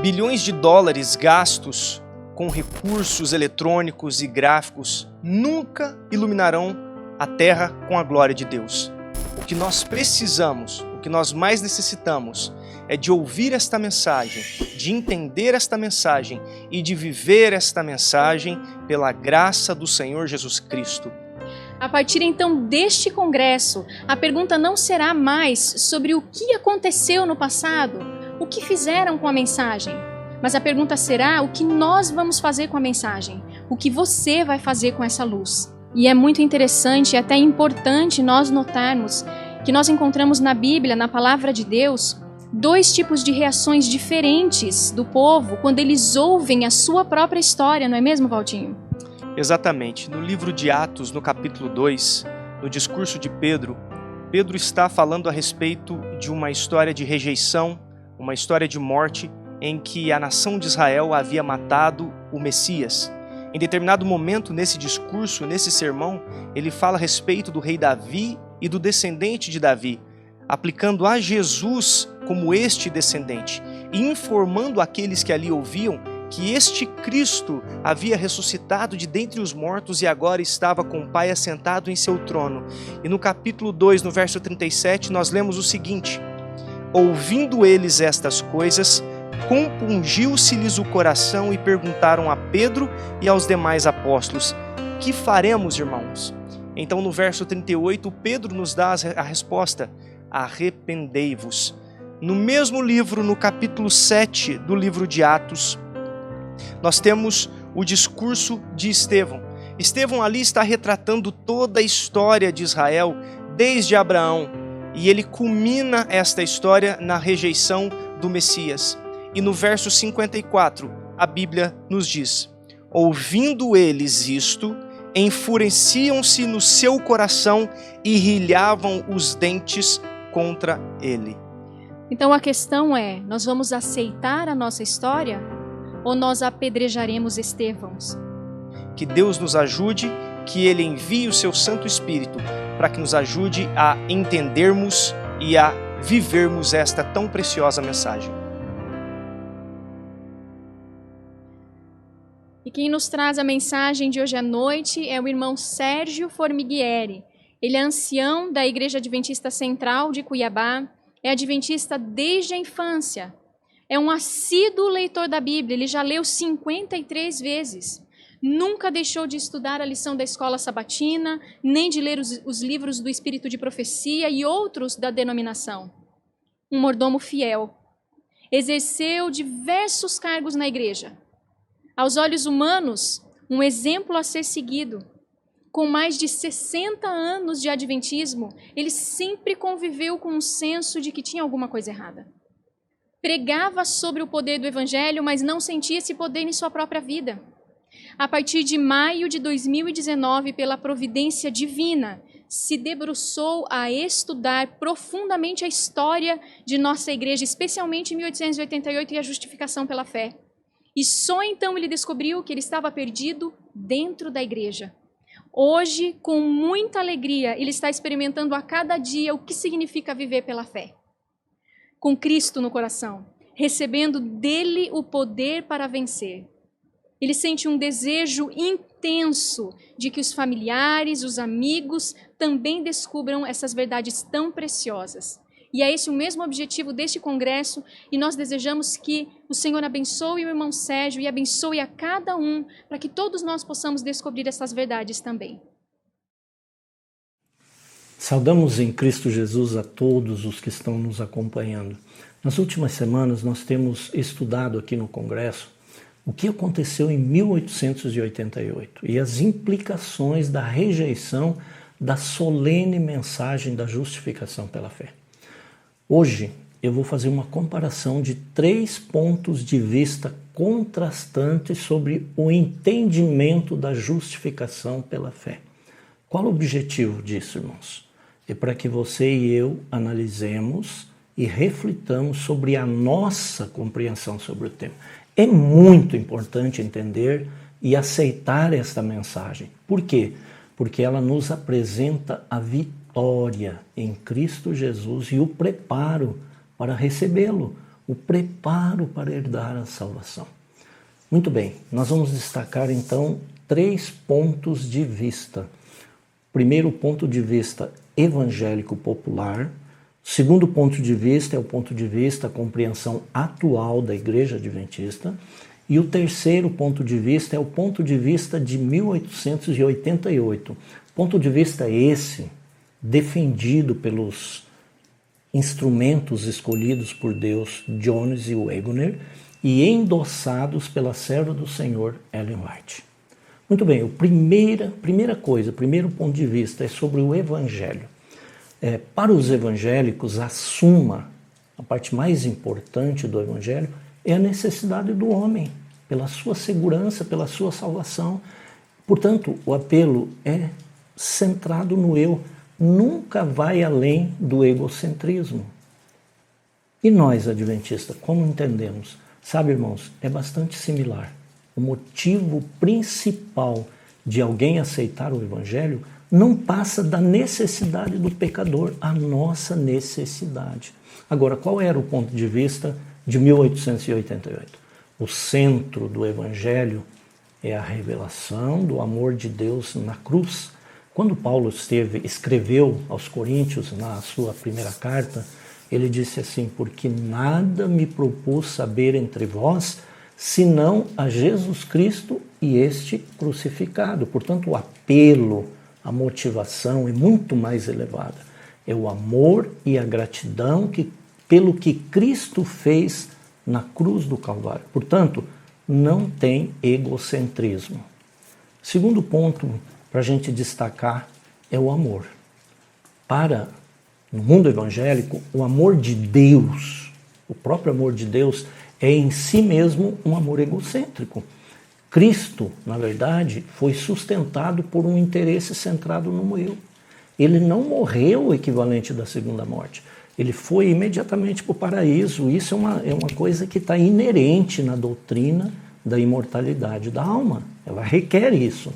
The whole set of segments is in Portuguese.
Bilhões de dólares gastos com recursos eletrônicos e gráficos nunca iluminarão a Terra com a glória de Deus. O que nós precisamos, o que nós mais necessitamos é de ouvir esta mensagem, de entender esta mensagem e de viver esta mensagem pela graça do Senhor Jesus Cristo. A partir então deste congresso, a pergunta não será mais sobre o que aconteceu no passado, o que fizeram com a mensagem, mas a pergunta será o que nós vamos fazer com a mensagem, o que você vai fazer com essa luz. E é muito interessante e até importante nós notarmos que nós encontramos na Bíblia, na Palavra de Deus, dois tipos de reações diferentes do povo quando eles ouvem a sua própria história, não é mesmo, Valtinho? Exatamente. No livro de Atos, no capítulo 2, no discurso de Pedro, Pedro está falando a respeito de uma história de rejeição, uma história de morte, em que a nação de Israel havia matado o Messias. Em determinado momento, nesse discurso, nesse sermão, ele fala a respeito do rei Davi e do descendente de Davi, aplicando a Jesus como este descendente e informando aqueles que ali ouviam que este Cristo havia ressuscitado de dentre os mortos e agora estava com o Pai assentado em seu trono. E no capítulo 2, no verso 37, nós lemos o seguinte: ouvindo eles estas coisas, compungiu-se-lhes o coração e perguntaram a Pedro e aos demais apóstolos: que faremos, irmãos? Então no verso 38, Pedro nos dá a resposta: arrependei-vos. No mesmo livro, no capítulo 7 do livro de Atos, nós temos o discurso de Estevão. Estevão ali está retratando toda a história de Israel, desde Abraão, e ele culmina esta história na rejeição do Messias. E no verso 54, a Bíblia nos diz: ouvindo eles isto, enfureciam-se no seu coração e rilhavam os dentes contra ele. Então a questão é, nós vamos aceitar a nossa história ou nós apedrejaremos Estevãos? Que Deus nos ajude, que Ele envie o seu Santo Espírito para que nos ajude a entendermos e a vivermos esta tão preciosa mensagem. E quem nos traz a mensagem de hoje à noite é o irmão Sérgio Formighieri. Ele é ancião da Igreja Adventista Central de Cuiabá, é adventista desde a infância. É um assíduo leitor da Bíblia, ele já leu 53 vezes. Nunca deixou de estudar a lição da escola sabatina, nem de ler os livros do Espírito de Profecia e outros da denominação. Um mordomo fiel. Exerceu diversos cargos na igreja. Aos olhos humanos, um exemplo a ser seguido. Com mais de 60 anos de adventismo, ele sempre conviveu com um senso de que tinha alguma coisa errada. Pregava sobre o poder do Evangelho, mas não sentia esse poder em sua própria vida. A partir de maio de 2019, pela providência divina, se debruçou a estudar profundamente a história de nossa igreja, especialmente em 1888 e a justificação pela fé. E só então ele descobriu que ele estava perdido dentro da igreja. Hoje, com muita alegria, ele está experimentando a cada dia o que significa viver pela fé. Com Cristo no coração, recebendo dele o poder para vencer. Ele sente um desejo intenso de que os familiares, os amigos, também descubram essas verdades tão preciosas. E é esse o mesmo objetivo deste congresso, e nós desejamos que o Senhor abençoe o irmão Sérgio e abençoe a cada um, para que todos nós possamos descobrir essas verdades também. Saudamos em Cristo Jesus a todos os que estão nos acompanhando. Nas últimas semanas nós temos estudado aqui no Congresso o que aconteceu em 1888 e as implicações da rejeição da solene mensagem da justificação pela fé. Hoje eu vou fazer uma comparação de 3 pontos de vista contrastantes sobre o entendimento da justificação pela fé. Qual o objetivo disso, irmãos? É para que você e eu analisemos e reflitamos sobre a nossa compreensão sobre o tema. É muito importante entender e aceitar esta mensagem. Por quê? Porque ela nos apresenta a vitória em Cristo Jesus e o preparo para recebê-lo, o preparo para herdar a salvação. Muito bem, nós vamos destacar então 3 pontos de vista. Primeiro ponto de vista evangélico popular. Segundo ponto de vista é o ponto de vista, a compreensão atual da Igreja Adventista. E o terceiro ponto de vista é o ponto de vista de 1888. Ponto de vista esse defendido pelos instrumentos escolhidos por Deus, Jones e Waggoner, e endossados pela serva do Senhor, Ellen White. Muito bem, primeiro ponto de vista é sobre o Evangelho. Para os evangélicos, a parte mais importante do Evangelho é a necessidade do homem, pela sua segurança, pela sua salvação. Portanto, o apelo é centrado no eu, nunca vai além do egocentrismo. E nós, adventistas, como entendemos? Sabe, irmãos, é bastante similar. O motivo principal de alguém aceitar o Evangelho não passa da necessidade do pecador, a nossa necessidade. Agora, qual era o ponto de vista de 1888? O centro do Evangelho é a revelação do amor de Deus na cruz. Quando Paulo escreveu aos Coríntios, na sua primeira carta, ele disse assim: porque nada me propus saber entre vós, senão a Jesus Cristo e este crucificado. Portanto, o apelo, a motivação é muito mais elevada. É o amor e a gratidão pelo que Cristo fez na cruz do Calvário. Portanto, não tem egocentrismo. Segundo ponto para a gente destacar é o amor. No mundo evangélico, o amor de Deus, o próprio amor de Deus, é em si mesmo um amor egocêntrico. Cristo, na verdade, foi sustentado por um interesse centrado no eu. Ele não morreu o equivalente da segunda morte. Ele foi imediatamente para o paraíso. Isso é uma coisa que está inerente na doutrina da imortalidade da alma. Ela requer isso.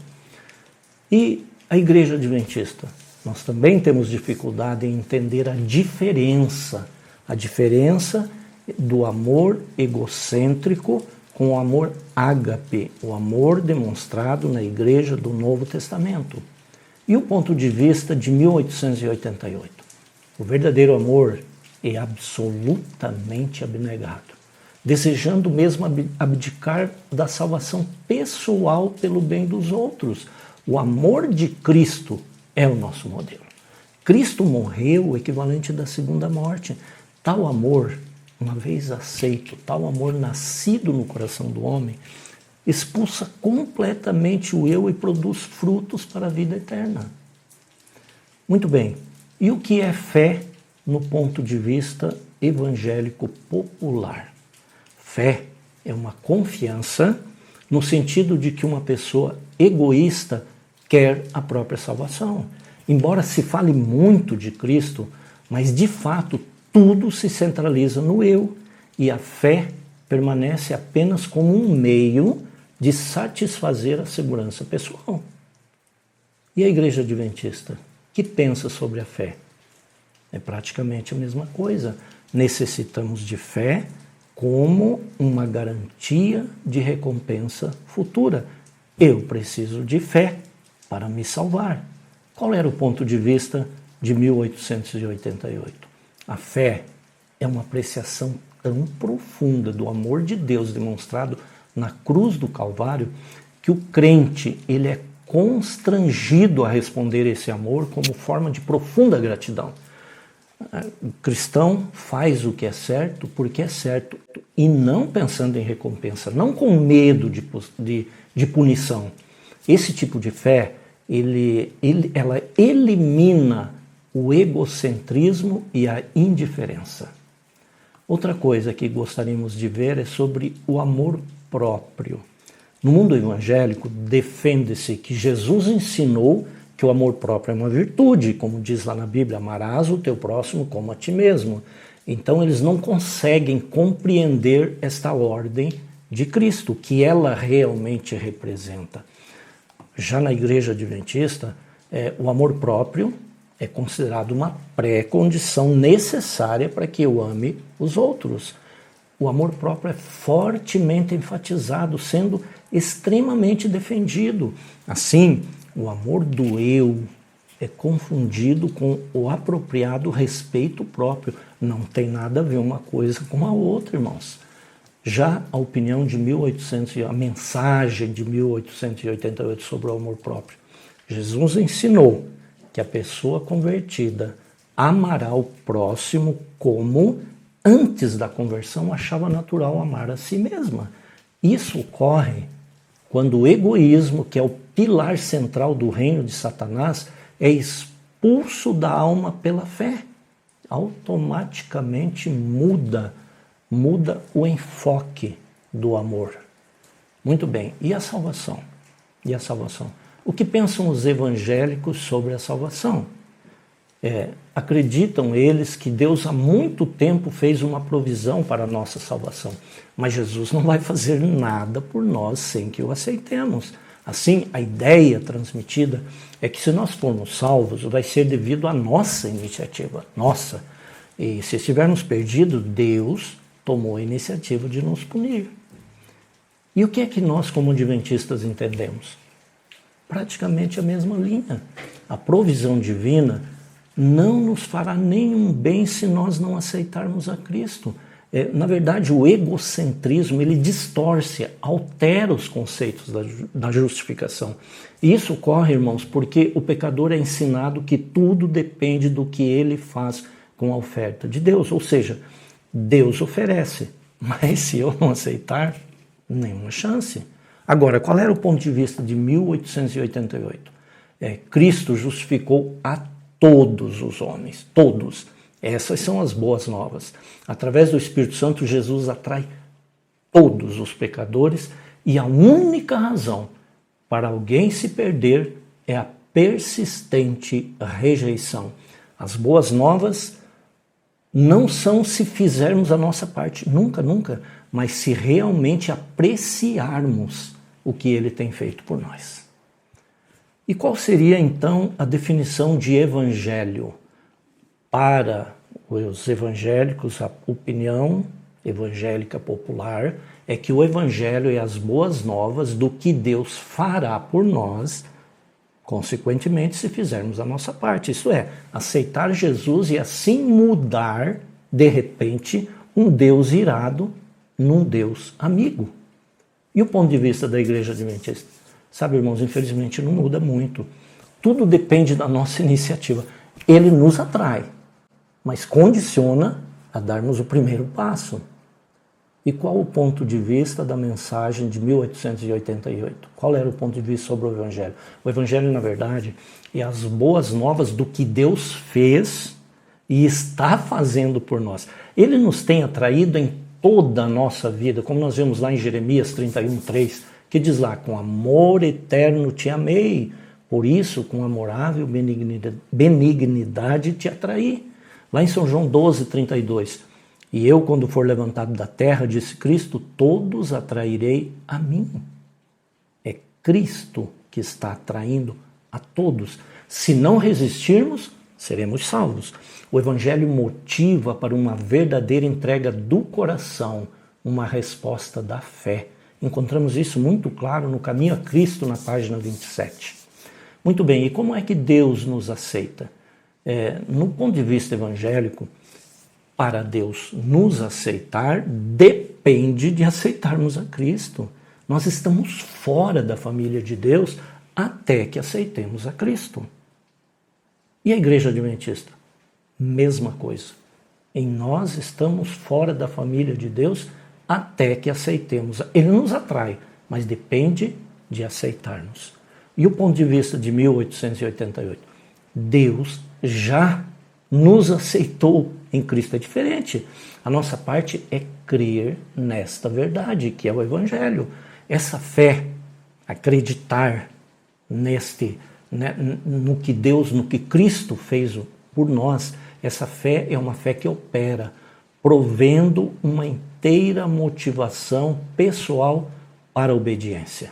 E a Igreja Adventista? Nós também temos dificuldade em entender a diferença do amor egocêntrico com o amor ágape, o amor demonstrado na Igreja do Novo Testamento. E o ponto de vista de 1888? O verdadeiro amor é absolutamente abnegado, desejando mesmo abdicar da salvação pessoal pelo bem dos outros. O amor de Cristo é o nosso modelo. Cristo morreu o equivalente da segunda morte. Tal amor, uma vez aceito, tal amor nascido no coração do homem, expulsa completamente o eu e produz frutos para a vida eterna. Muito bem. E o que é fé no ponto de vista evangélico popular? Fé é uma confiança no sentido de que uma pessoa egoísta quer a própria salvação. Embora se fale muito de Cristo, mas de fato tudo se centraliza no eu e a fé permanece apenas como um meio de satisfazer a segurança pessoal. E a Igreja Adventista? Que pensa sobre a fé? É praticamente a mesma coisa. Necessitamos de fé como uma garantia de recompensa futura. Eu preciso de fé para me salvar. Qual era o ponto de vista de 1888? A fé é uma apreciação tão profunda do amor de Deus demonstrado na cruz do Calvário que o crente ele é constrangido a responder esse amor como forma de profunda gratidão. O cristão faz o que é certo porque é certo e não pensando em recompensa, não com medo de punição. Esse tipo de fé, ela elimina o egocentrismo e a indiferença. Outra coisa que gostaríamos de ver é sobre o amor próprio. No mundo evangélico, defende-se que Jesus ensinou que o amor próprio é uma virtude, como diz lá na Bíblia, amarás o teu próximo como a ti mesmo. Então eles não conseguem compreender esta ordem de Cristo, que ela realmente representa. Já na Igreja Adventista, o amor próprio é considerado uma pré-condição necessária para que eu ame os outros. o amor próprio é fortemente enfatizado, sendo extremamente defendido. Assim, o amor do eu é confundido com o apropriado respeito próprio. Não tem nada a ver uma coisa com a outra, irmãos. Já a opinião de a mensagem de 1888 sobre o amor próprio. Jesus ensinou que a pessoa convertida amará o próximo como antes da conversão achava natural amar a si mesma. Isso ocorre quando o egoísmo, que é o pilar central do reino de Satanás, é expulso da alma pela fé. Automaticamente muda o enfoque do amor. Muito bem, e a salvação? E a salvação? O que pensam os evangélicos sobre a salvação? Acreditam eles que Deus há muito tempo fez uma provisão para a nossa salvação, mas Jesus não vai fazer nada por nós sem que o aceitemos. Assim, a ideia transmitida é que se nós formos salvos, vai ser devido à nossa iniciativa, nossa. E se estivermos perdidos, Deus tomou a iniciativa de nos punir. E o que é que nós, como adventistas, entendemos? Praticamente a mesma linha. A provisão divina não nos fará nenhum bem se nós não aceitarmos a Cristo. Na verdade, o egocentrismo, ele distorce, altera os conceitos da justificação. E isso ocorre, irmãos, porque o pecador é ensinado que tudo depende do que ele faz com a oferta de Deus. Ou seja, Deus oferece, mas se eu não aceitar, nenhuma chance. Agora, qual era o ponto de vista de 1888? Cristo justificou a todos os homens, todos. Essas são as boas novas. Através do Espírito Santo, Jesus atrai todos os pecadores e a única razão para alguém se perder é a persistente rejeição. As boas novas não são se fizermos a nossa parte, nunca, nunca, mas se realmente apreciarmos o que Ele tem feito por nós. E qual seria, então, a definição de evangelho? Para os evangélicos, a opinião evangélica popular é que o evangelho é as boas novas do que Deus fará por nós, consequentemente, se fizermos a nossa parte. Isso é, aceitar Jesus e assim mudar, de repente, um Deus irado num Deus amigo. E o ponto de vista da Igreja Adventista? Sabe, irmãos, infelizmente não muda muito. Tudo depende da nossa iniciativa. Ele nos atrai, mas condiciona a darmos o primeiro passo. E qual o ponto de vista da mensagem de 1888? Qual era o ponto de vista sobre o Evangelho? O Evangelho, na verdade, é as boas novas do que Deus fez e está fazendo por nós. Ele nos tem atraído em toda a nossa vida, como nós vemos lá em Jeremias 31:3, que diz lá, com amor eterno te amei, por isso com amorável benignidade te atraí. Lá em São João 12:32, e eu, quando for levantado da terra, disse Cristo, todos atrairei a mim. É Cristo que está atraindo a todos. Se não resistirmos, seremos salvos. O Evangelho motiva para uma verdadeira entrega do coração, uma resposta da fé. Encontramos isso muito claro no Caminho a Cristo, na página 27. Muito bem, e como é que Deus nos aceita? No ponto de vista evangélico, para Deus nos aceitar, depende de aceitarmos a Cristo. Nós estamos fora da família de Deus até que aceitemos a Cristo. E a Igreja Adventista? Mesma coisa. Em nós estamos fora da família de Deus até que aceitemos. Ele nos atrai, mas depende de aceitarmos. E o ponto de vista de 1888? Deus já nos aceitou em Cristo. É diferente. A nossa parte é crer nesta verdade, que é o Evangelho. Essa fé, acreditar no que Deus, no que Cristo fez por nós, essa fé é uma fé que opera, provendo uma inteira motivação pessoal para a obediência.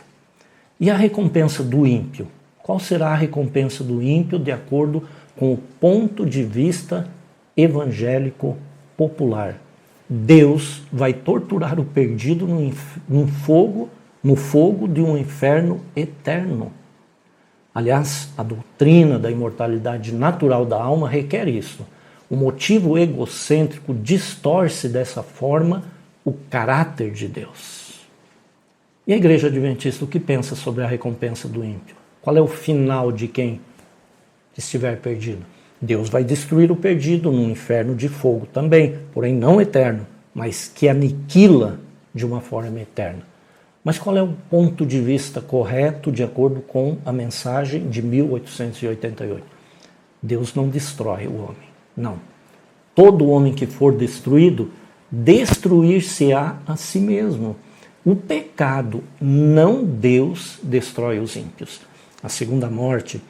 E a recompensa do ímpio? Qual será a recompensa do ímpio de acordo com o ponto de vista evangélico popular? Deus vai torturar o perdido no fogo de um inferno eterno. Aliás, a doutrina da imortalidade natural da alma requer isso. O motivo egocêntrico distorce dessa forma o caráter de Deus. E a Igreja Adventista, o que pensa sobre a recompensa do ímpio? Qual é o final de quem estiver perdido? Deus vai destruir o perdido num inferno de fogo também, porém não eterno, mas que aniquila de uma forma eterna. Mas qual é o ponto de vista correto de acordo com a mensagem de 1888? Deus não destrói o homem, não. Todo homem que for destruído, destruir-se-á a si mesmo. O pecado, não Deus, destrói os ímpios. A segunda morte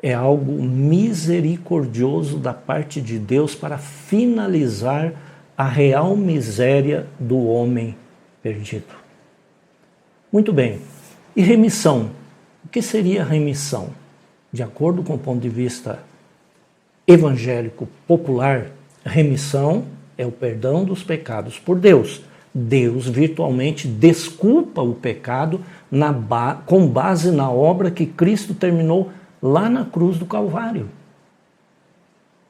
é algo misericordioso da parte de Deus para finalizar a real miséria do homem perdido. Muito bem. E remissão? O que seria remissão? De acordo com o ponto de vista evangélico popular, remissão é o perdão dos pecados por Deus. Deus virtualmente desculpa o pecado com base na obra que Cristo terminou lá na cruz do Calvário.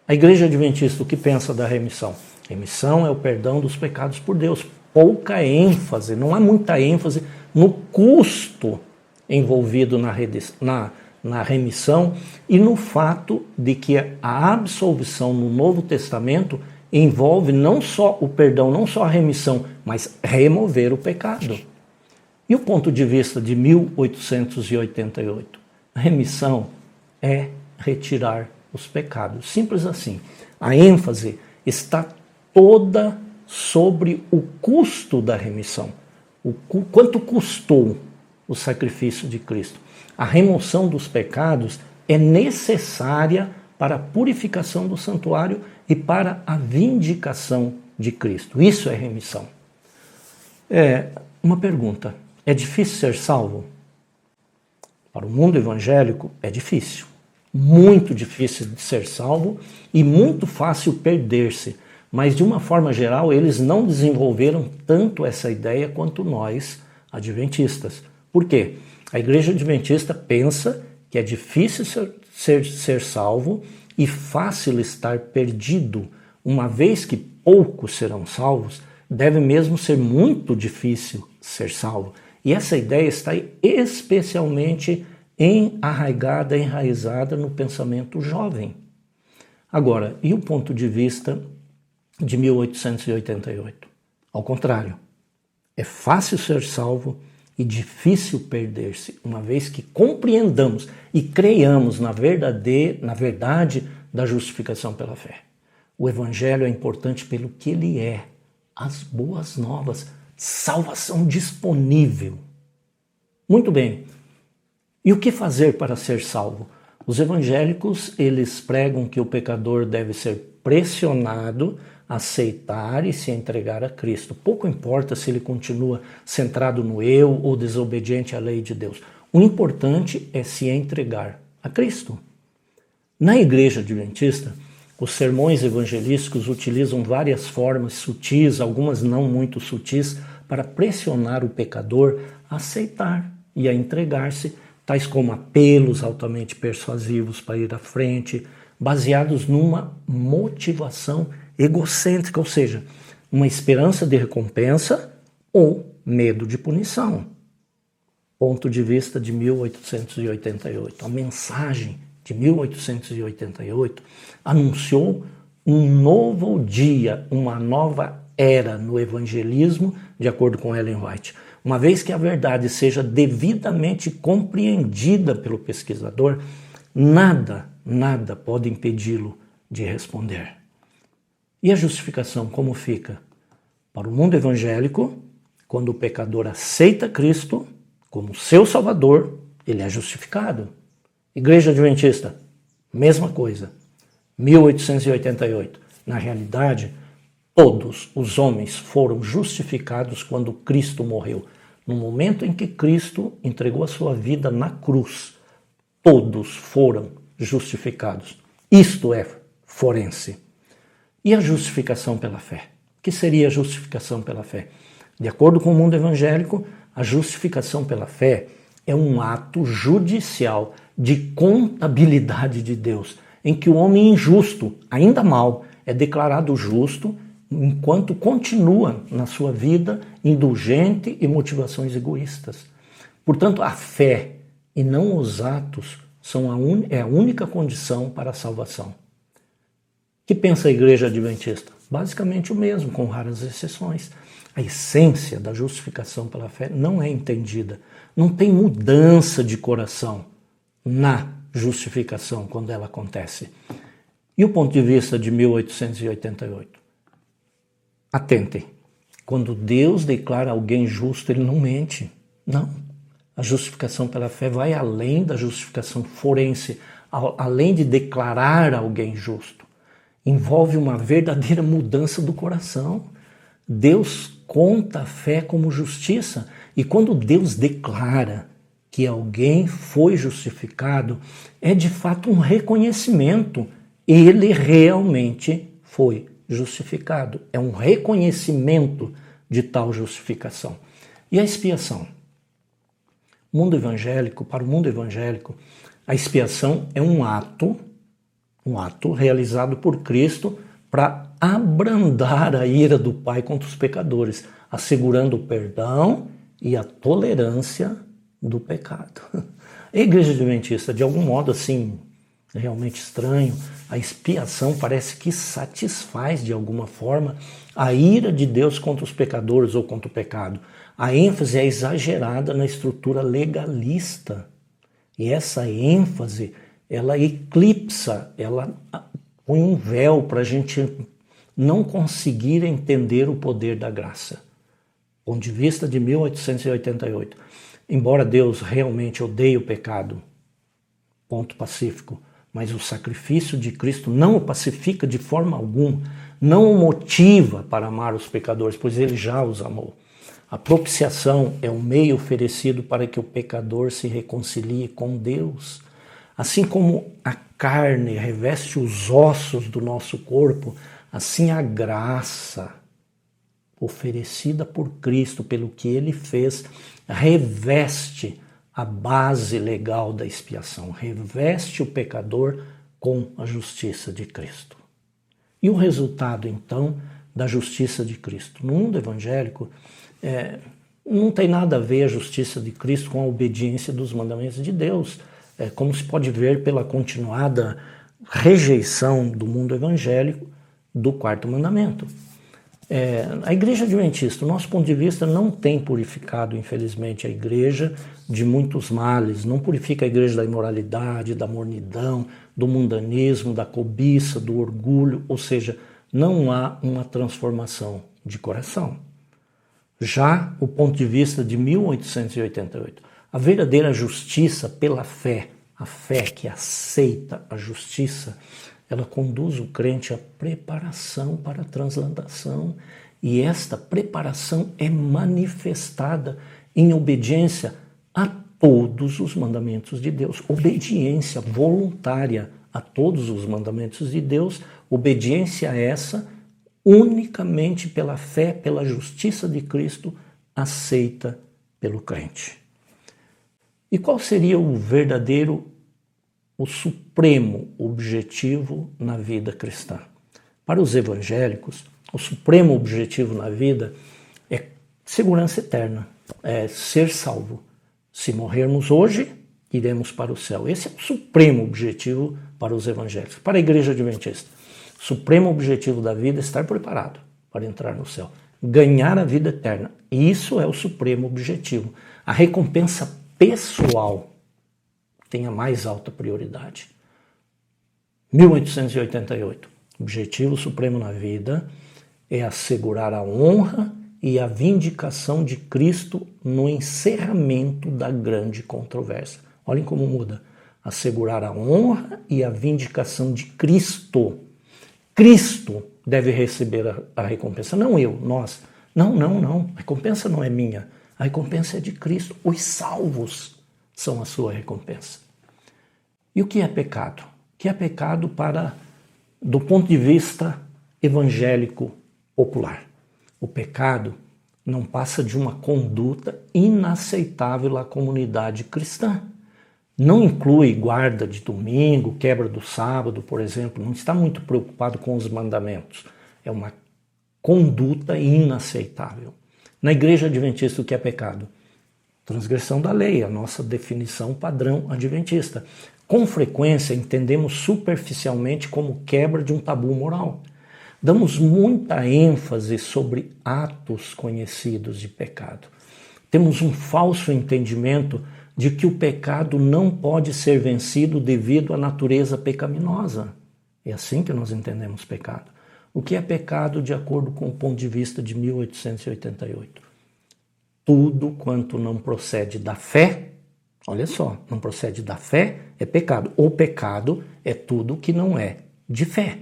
A Igreja Adventista, o que pensa da remissão? Remissão é o perdão dos pecados por Deus. Pouca ênfase, não há muita ênfase no custo envolvido na remissão e no fato de que a absolvição no Novo Testamento envolve não só o perdão, não só a remissão, mas remover o pecado. E o ponto de vista de 1888? A remissão é retirar os pecados. Simples assim. A ênfase está toda sobre o custo da remissão. Quanto custou o sacrifício de Cristo? A remoção dos pecados é necessária para a purificação do santuário e para a vindicação de Cristo. Isso é remissão. Uma pergunta: é difícil ser salvo? Para o mundo evangélico é difícil. Muito difícil de ser salvo e muito fácil perder-se. Mas, de uma forma geral, eles não desenvolveram tanto essa ideia quanto nós, adventistas. Por quê? A Igreja Adventista pensa que é difícil ser salvo e fácil estar perdido. Uma vez que poucos serão salvos, deve mesmo ser muito difícil ser salvo. E essa ideia está especialmente enraizada no pensamento jovem. Agora, e o ponto de vista de 1888? Ao contrário, é fácil ser salvo e difícil perder-se, uma vez que compreendamos e creiamos na verdade da justificação pela fé. O Evangelho é importante pelo que ele é, as boas novas, salvação disponível. Muito bem. E o que fazer para ser salvo? Os evangélicos, eles pregam que o pecador deve ser pressionado a aceitar e se entregar a Cristo. Pouco importa se ele continua centrado no eu ou desobediente à lei de Deus. O importante é se entregar a Cristo. Na Igreja Adventista, os sermões evangelísticos utilizam várias formas sutis, algumas não muito sutis, para pressionar o pecador a aceitar e a entregar-se, tais como apelos altamente persuasivos para ir à frente, baseados numa motivação egocêntrica, ou seja, uma esperança de recompensa ou medo de punição. Ponto de vista de 1888. A mensagem de 1888 anunciou um novo dia, uma nova era no evangelismo, de acordo com Ellen White. Uma vez que a verdade seja devidamente compreendida pelo pesquisador, nada pode impedi-lo de responder. E a justificação como fica? Para o mundo evangélico, quando o pecador aceita Cristo como seu Salvador, ele é justificado. Igreja Adventista, mesma coisa. 1888. Na realidade, todos os homens foram justificados quando Cristo morreu. No momento em que Cristo entregou a sua vida na cruz, todos foram justificados. Isto é forense. E a justificação pela fé? O que seria a justificação pela fé? De acordo com o mundo evangélico, a justificação pela fé é um ato judicial de contabilidade de Deus, em que o homem injusto, ainda mal, é declarado justo enquanto continua na sua vida indulgente e motivações egoístas. Portanto, a fé e não os atos é a única condição para a salvação. O que pensa a Igreja Adventista? Basicamente o mesmo, com raras exceções. A essência da justificação pela fé não é entendida. Não tem mudança de coração na justificação quando ela acontece. E o ponto de vista de 1888? Atentem, quando Deus declara alguém justo, ele não mente. Não. A justificação pela fé vai além da justificação forense, além de declarar alguém justo. Envolve uma verdadeira mudança do coração. Deus conta a fé como justiça. E quando Deus declara que alguém foi justificado, é de fato um reconhecimento. Ele realmente foi justificado. É um reconhecimento de tal justificação. E a expiação? Para o mundo evangélico, a expiação é um ato realizado por Cristo para abrandar a ira do Pai contra os pecadores, assegurando o perdão e a tolerância do pecado. A Igreja Adventista, de algum modo assim, realmente estranho, a expiação parece que satisfaz de alguma forma a ira de Deus contra os pecadores ou contra o pecado. A ênfase é exagerada na estrutura legalista. E essa ênfase, ela eclipsa, ela põe um véu para a gente não conseguir entender o poder da graça. Ponto de vista de 1888. Embora Deus realmente odeie o pecado, ponto pacífico, mas o sacrifício de Cristo não o pacifica de forma alguma, não o motiva para amar os pecadores, pois ele já os amou. A propiciação é um meio oferecido para que o pecador se reconcilie com Deus. Assim como a carne reveste os ossos do nosso corpo, assim a graça oferecida por Cristo, pelo que ele fez, reveste a base legal da expiação, reveste o pecador com a justiça de Cristo. E o resultado, então, da justiça de Cristo? No mundo evangélico, não tem nada a ver a justiça de Cristo com a obediência dos mandamentos de Deus, como se pode ver pela continuada rejeição do mundo evangélico do quarto mandamento. A Igreja Adventista, do nosso ponto de vista, não tem purificado, infelizmente, a Igreja de muitos males. Não purifica a Igreja da imoralidade, da mornidão, do mundanismo, da cobiça, do orgulho, ou seja, não há uma transformação de coração. Já o ponto de vista de 1888, a verdadeira justiça pela fé, a fé que aceita a justiça, ela conduz o crente à preparação para a transladação. E esta preparação é manifestada em obediência a todos os mandamentos de Deus. Obediência voluntária a todos os mandamentos de Deus. Obediência essa unicamente pela fé, pela justiça de Cristo, aceita pelo crente. E qual seria o supremo objetivo na vida cristã? Para os evangélicos, o supremo objetivo na vida é segurança eterna, é ser salvo. Se morrermos hoje, iremos para o céu. Esse é o supremo objetivo para os evangélicos. Para a Igreja Adventista, o supremo objetivo da vida é estar preparado para entrar no céu, ganhar a vida eterna. Isso é o supremo objetivo. A recompensa pessoal tem a mais alta prioridade. 1888. O objetivo supremo na vida é assegurar a honra e a vindicação de Cristo no encerramento da grande controvérsia. Olhem como muda. Assegurar a honra e a vindicação de Cristo. Cristo deve receber a recompensa, não eu, nós. Não. A recompensa não é minha. A recompensa é de Cristo. Os salvos são a sua recompensa. E o que é pecado? O que é pecado do ponto de vista evangélico popular? O pecado não passa de uma conduta inaceitável à comunidade cristã. Não inclui guarda de domingo, quebra do sábado, por exemplo. Não está muito preocupado com os mandamentos. É uma conduta inaceitável. Na Igreja Adventista, o que é pecado? Transgressão da lei, a nossa definição padrão adventista. Com frequência, entendemos superficialmente como quebra de um tabu moral. Damos muita ênfase sobre atos conhecidos de pecado. Temos um falso entendimento de que o pecado não pode ser vencido devido à natureza pecaminosa. É assim que nós entendemos pecado. O que é pecado de acordo com o ponto de vista de 1888? Tudo quanto não procede da fé, olha só, não procede da fé é pecado. O pecado é tudo que não é de fé.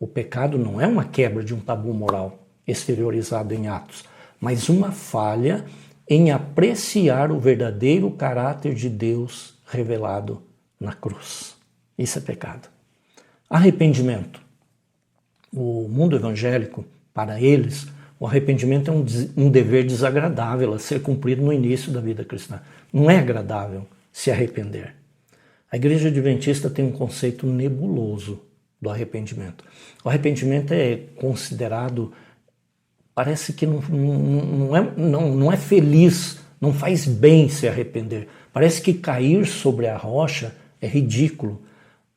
O pecado não é uma quebra de um tabu moral exteriorizado em atos, mas uma falha em apreciar o verdadeiro caráter de Deus revelado na cruz. Isso é pecado. Arrependimento. O mundo evangélico, para eles, o arrependimento é um dever desagradável a ser cumprido no início da vida cristã. Não é agradável se arrepender. A Igreja Adventista tem um conceito nebuloso do arrependimento. O arrependimento é considerado, parece que não é feliz, não faz bem se arrepender. Parece que cair sobre a rocha é ridículo.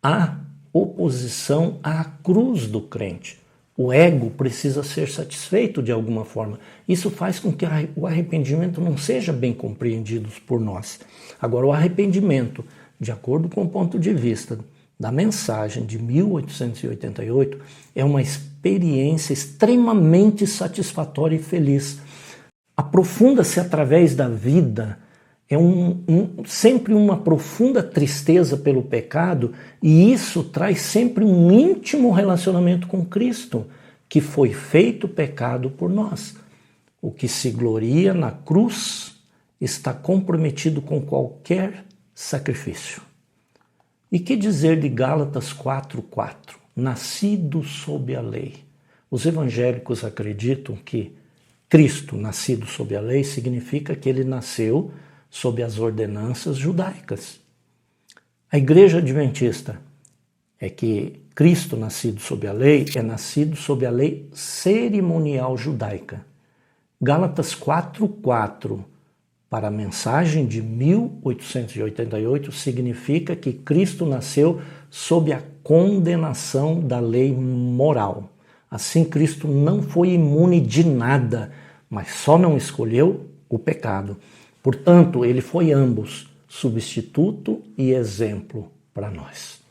Há oposição à cruz do crente. O ego precisa ser satisfeito de alguma forma. Isso faz com que o arrependimento não seja bem compreendido por nós. Agora, o arrependimento, de acordo com o ponto de vista da mensagem de 1888, é uma experiência extremamente satisfatória e feliz. Aprofunda-se através da vida, sempre uma profunda tristeza pelo pecado, e isso traz sempre um íntimo relacionamento com Cristo, que foi feito pecado por nós. O que se gloria na cruz está comprometido com qualquer sacrifício. E que dizer de Gálatas 4:4? Nascido sob a lei. Os evangélicos acreditam que Cristo, nascido sob a lei, significa que ele nasceu sob as ordenanças judaicas. A Igreja Adventista é que Cristo, nascido sob a lei, é nascido sob a lei cerimonial judaica. Gálatas 4:4, para a mensagem de 1888, significa que Cristo nasceu sob a condenação da lei moral. Assim, Cristo não foi imune de nada, mas só não escolheu o pecado. Portanto, ele foi ambos, substituto e exemplo para nós.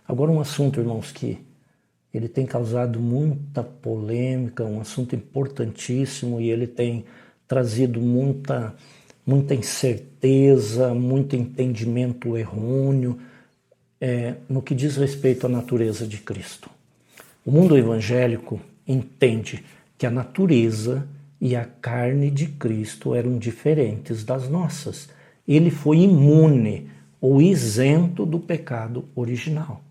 Agora, um assunto, irmãos, que ele tem causado muita polêmica, um assunto importantíssimo, e ele tem trazido muita incerteza, muito entendimento errôneo no que diz respeito à natureza de Cristo. O mundo evangélico entende que a natureza e a carne de Cristo eram diferentes das nossas. Ele foi imune ou isento do pecado original.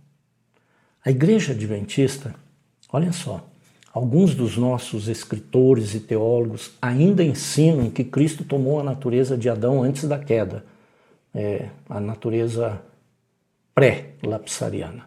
A Igreja Adventista, olha só, alguns dos nossos escritores e teólogos ainda ensinam que Cristo tomou a natureza de Adão antes da queda, a natureza pré-lapsariana.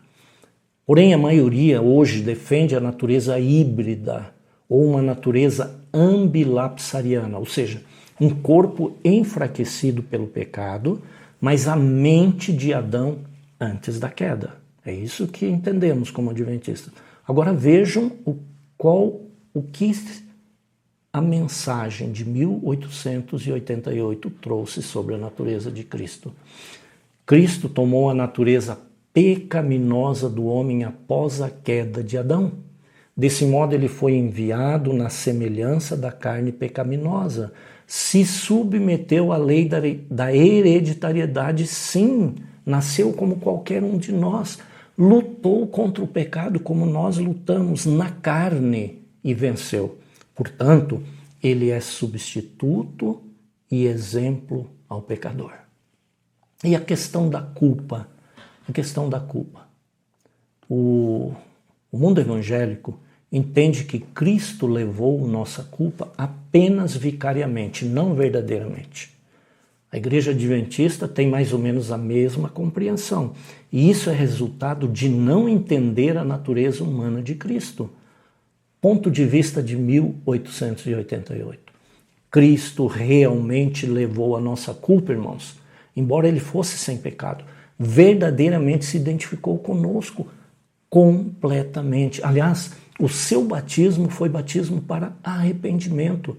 Porém, a maioria hoje defende a natureza híbrida ou uma natureza ambilapsariana, ou seja, um corpo enfraquecido pelo pecado, mas a mente de Adão antes da queda. É isso que entendemos como adventistas. Agora vejam o que a mensagem de 1888 trouxe sobre a natureza de Cristo. Cristo tomou a natureza pecaminosa do homem após a queda de Adão. Desse modo, ele foi enviado na semelhança da carne pecaminosa. Se submeteu à lei da hereditariedade, sim, nasceu como qualquer um de nós. Lutou contra o pecado como nós lutamos na carne e venceu. Portanto, ele é substituto e exemplo ao pecador. E a questão da culpa? O mundo evangélico entende que Cristo levou nossa culpa apenas vicariamente, não verdadeiramente. A Igreja Adventista tem mais ou menos a mesma compreensão. E isso é resultado de não entender a natureza humana de Cristo. Ponto de vista de 1888. Cristo realmente levou a nossa culpa, irmãos. Embora ele fosse sem pecado, verdadeiramente se identificou conosco completamente. Aliás, o seu batismo foi batismo para arrependimento.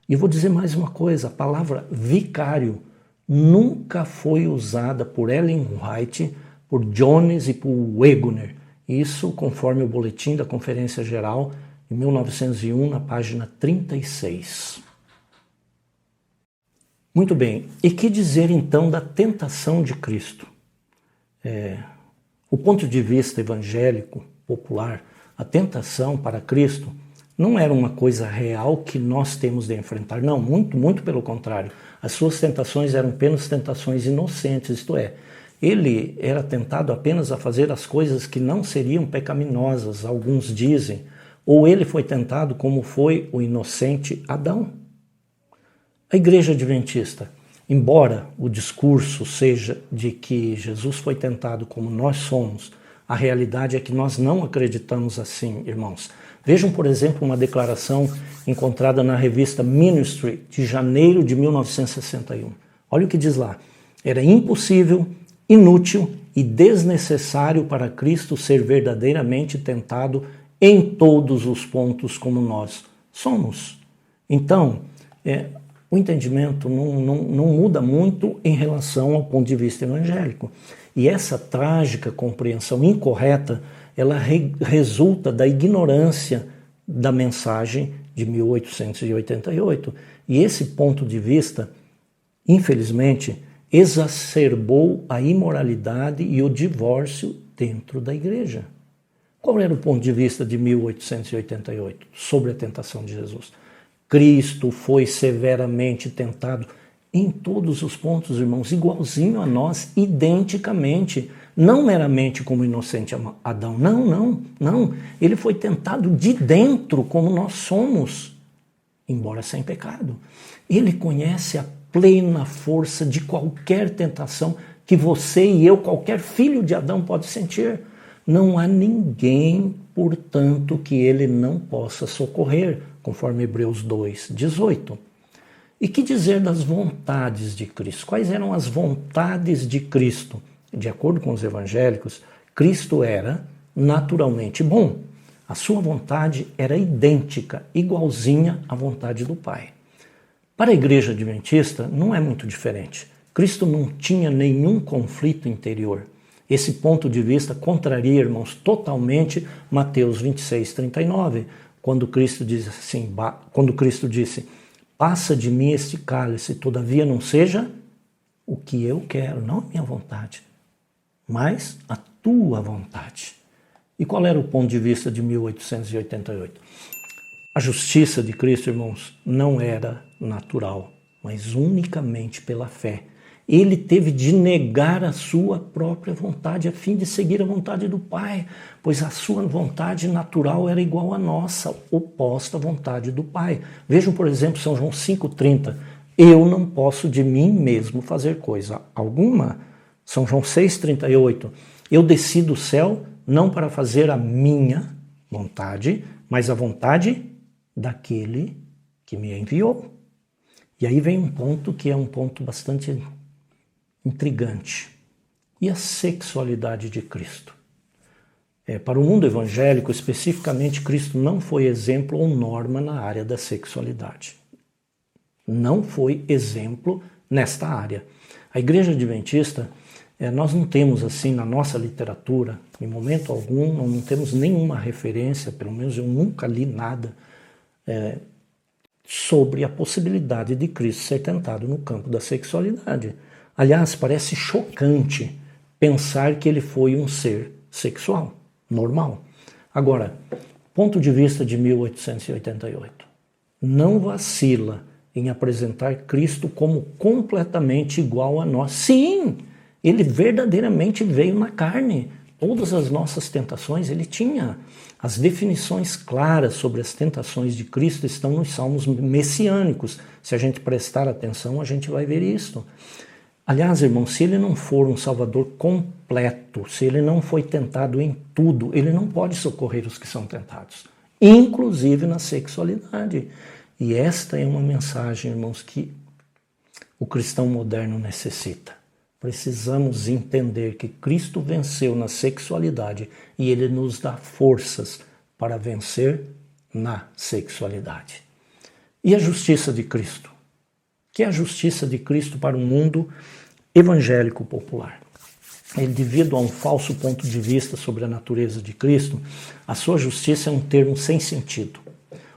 E vou dizer mais uma coisa, a palavra vicário nunca foi usada por Ellen White, por Jones e por Wegener. Isso conforme o boletim da Conferência Geral, em 1901, na página 36. Muito bem, e que dizer então da tentação de Cristo? O ponto de vista evangélico, popular, a tentação para Cristo não era uma coisa real que nós temos de enfrentar. Não, muito pelo contrário. As suas tentações eram apenas tentações inocentes, isto é, ele era tentado apenas a fazer as coisas que não seriam pecaminosas, alguns dizem, ou ele foi tentado como foi o inocente Adão. A Igreja Adventista, embora o discurso seja de que Jesus foi tentado como nós somos, a realidade é que nós não acreditamos assim, irmãos. Vejam, por exemplo, uma declaração encontrada na revista Ministry, de janeiro de 1961. Olha o que diz lá. Era impossível, inútil e desnecessário para Cristo ser verdadeiramente tentado em todos os pontos como nós somos. Então, o entendimento não muda muito em relação ao ponto de vista evangélico. E essa trágica compreensão incorreta, ela resulta da ignorância da mensagem de 1888. E esse ponto de vista, infelizmente, exacerbou a imoralidade e o divórcio dentro da igreja. Qual era o ponto de vista de 1888 sobre a tentação de Jesus? Cristo foi severamente tentado em todos os pontos, irmãos, igualzinho a nós, identicamente. Não meramente como inocente Adão, não. Ele foi tentado de dentro, como nós somos, embora sem pecado. Ele conhece a plena força de qualquer tentação que você e eu, qualquer filho de Adão, pode sentir. Não há ninguém, portanto, que ele não possa socorrer, conforme Hebreus 2:18. E que dizer das vontades de Cristo? Quais eram as vontades de Cristo? De acordo com os evangélicos, Cristo era naturalmente bom. A sua vontade era idêntica, igualzinha à vontade do Pai. Para a Igreja Adventista, não é muito diferente. Cristo não tinha nenhum conflito interior. Esse ponto de vista contraria, irmãos, totalmente Mateus 26:39, quando Cristo disse assim, passa de mim este cálice, todavia não seja o que eu quero, não a minha vontade, mas a tua vontade. E qual era o ponto de vista de 1888? A justiça de Cristo, irmãos, não era natural, mas unicamente pela fé. Ele teve de negar a sua própria vontade a fim de seguir a vontade do Pai, pois a sua vontade natural era igual à nossa, oposta à vontade do Pai. Vejam, por exemplo, São João 5,30. Eu não posso de mim mesmo fazer coisa alguma. São João 6,38. Eu desci do céu não para fazer a minha vontade, mas a vontade daquele que me enviou. E aí vem um ponto que é um ponto bastante intrigante. E a sexualidade de Cristo? Para o mundo evangélico, especificamente, Cristo não foi exemplo ou norma na área da sexualidade. Não foi exemplo nesta área. A Igreja Adventista, nós não temos assim na nossa literatura, em momento algum, não temos nenhuma referência, pelo menos eu nunca li nada, sobre a possibilidade de Cristo ser tentado no campo da sexualidade. Aliás, parece chocante pensar que ele foi um ser sexual, normal. Agora, ponto de vista de 1888. Não vacila em apresentar Cristo como completamente igual a nós. Sim, ele verdadeiramente veio na carne, todas as nossas tentações, ele tinha as definições claras sobre as tentações de Cristo, estão nos salmos messiânicos. Se a gente prestar atenção, a gente vai ver isso. Aliás, irmãos, se ele não for um Salvador completo, se ele não foi tentado em tudo, ele não pode socorrer os que são tentados, inclusive na sexualidade. E esta é uma mensagem, irmãos, que o cristão moderno necessita. Precisamos entender que Cristo venceu na sexualidade e ele nos dá forças para vencer na sexualidade. E a justiça de Cristo? Que é a justiça de Cristo para o mundo evangélico popular? Ele, devido a um falso ponto de vista sobre a natureza de Cristo, a sua justiça é um termo sem sentido.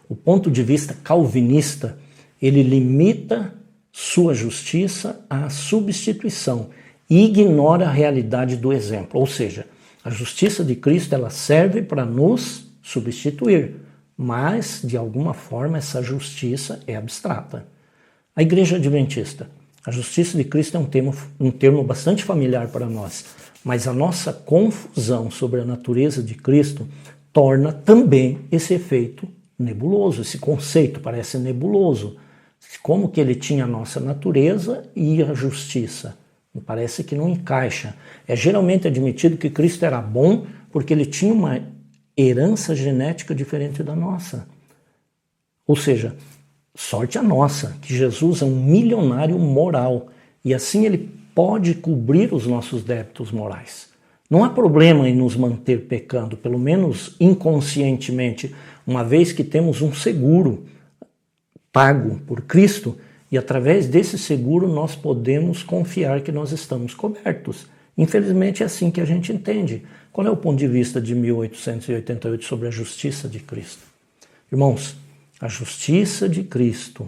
O ponto de vista calvinista, ele limita sua justiça à substituição e ignora a realidade do exemplo. Ou seja, a justiça de Cristo ela serve para nos substituir, mas, de alguma forma, essa justiça é abstrata. A Igreja Adventista, a justiça de Cristo é um termo bastante familiar para nós, mas a nossa confusão sobre a natureza de Cristo torna também esse efeito nebuloso, esse conceito parece nebuloso. Como que ele tinha a nossa natureza e a justiça? Me parece que não encaixa. É geralmente admitido que Cristo era bom porque ele tinha uma herança genética diferente da nossa. Ou seja, sorte a nossa, que Jesus é um milionário moral e assim ele pode cobrir os nossos débitos morais. Não há problema em nos manter pecando, pelo menos inconscientemente, uma vez que temos um seguro pago por Cristo e através desse seguro nós podemos confiar que nós estamos cobertos. Infelizmente é assim que a gente entende. Qual é o ponto de vista de 1888 sobre a justiça de Cristo? Irmãos, a justiça de Cristo,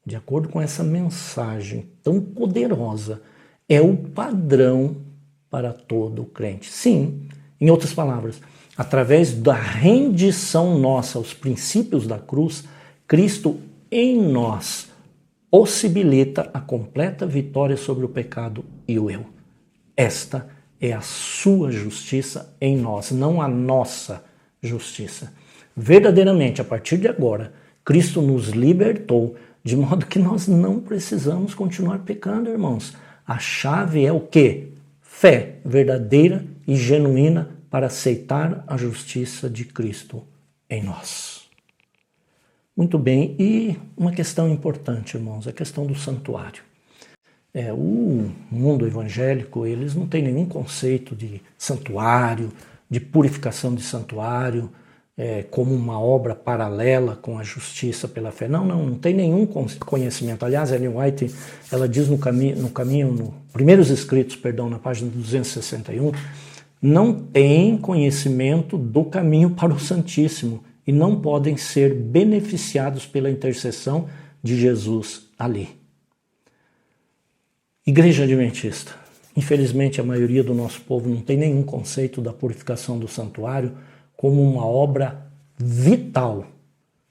de acordo com essa mensagem tão poderosa, é o padrão para todo crente. Sim, em outras palavras, através da rendição nossa aos princípios da cruz, Cristo em nós possibilita a completa vitória sobre o pecado e o eu. Esta é a sua justiça em nós, não a nossa justiça. Verdadeiramente, a partir de agora, Cristo nos libertou, de modo que nós não precisamos continuar pecando, irmãos. A chave é o quê? Fé verdadeira e genuína para aceitar a justiça de Cristo em nós. Muito bem, e uma questão importante, irmãos, a questão do santuário. O mundo evangélico, eles não têm nenhum conceito de santuário, de purificação de santuário, como uma obra paralela com a justiça pela fé. Não tem nenhum conhecimento. Aliás, Ellen White, ela diz no Primeiros Escritos, na página 261, não tem conhecimento do caminho para o Santíssimo e não podem ser beneficiados pela intercessão de Jesus ali. Igreja Adventista. Infelizmente, a maioria do nosso povo não tem nenhum conceito da purificação do santuário como uma obra vital,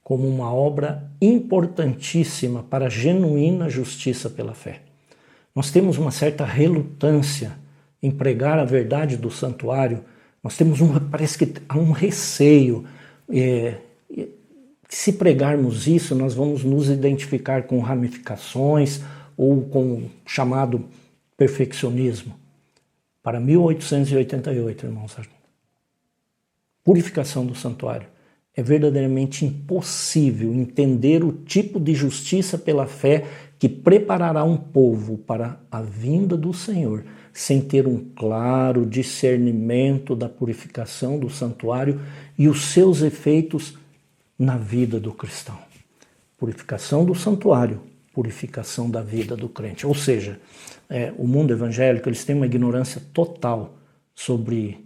como uma obra importantíssima para a genuína justiça pela fé. Nós temos uma certa relutância em pregar a verdade do santuário, nós temos parece que há um receio. Se pregarmos isso, nós vamos nos identificar com ramificações ou com o chamado perfeccionismo. Para 1888, irmãos, purificação do santuário. É verdadeiramente impossível entender o tipo de justiça pela fé que preparará um povo para a vinda do Senhor, sem ter um claro discernimento da purificação do santuário e os seus efeitos na vida do cristão. Purificação do santuário, purificação da vida do crente. Ou seja, o mundo evangélico, eles têm uma ignorância total sobre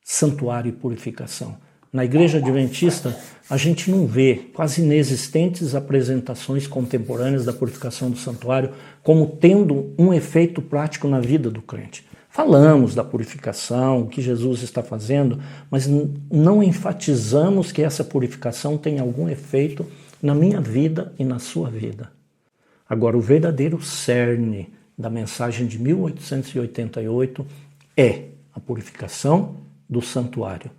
santuário e purificação. Na Igreja Adventista, a gente não vê quase inexistentes apresentações contemporâneas da purificação do santuário como tendo um efeito prático na vida do crente. Falamos da purificação, o que Jesus está fazendo, mas não enfatizamos que essa purificação tem algum efeito na minha vida e na sua vida. Agora, o verdadeiro cerne da mensagem de 1888 é a purificação do santuário.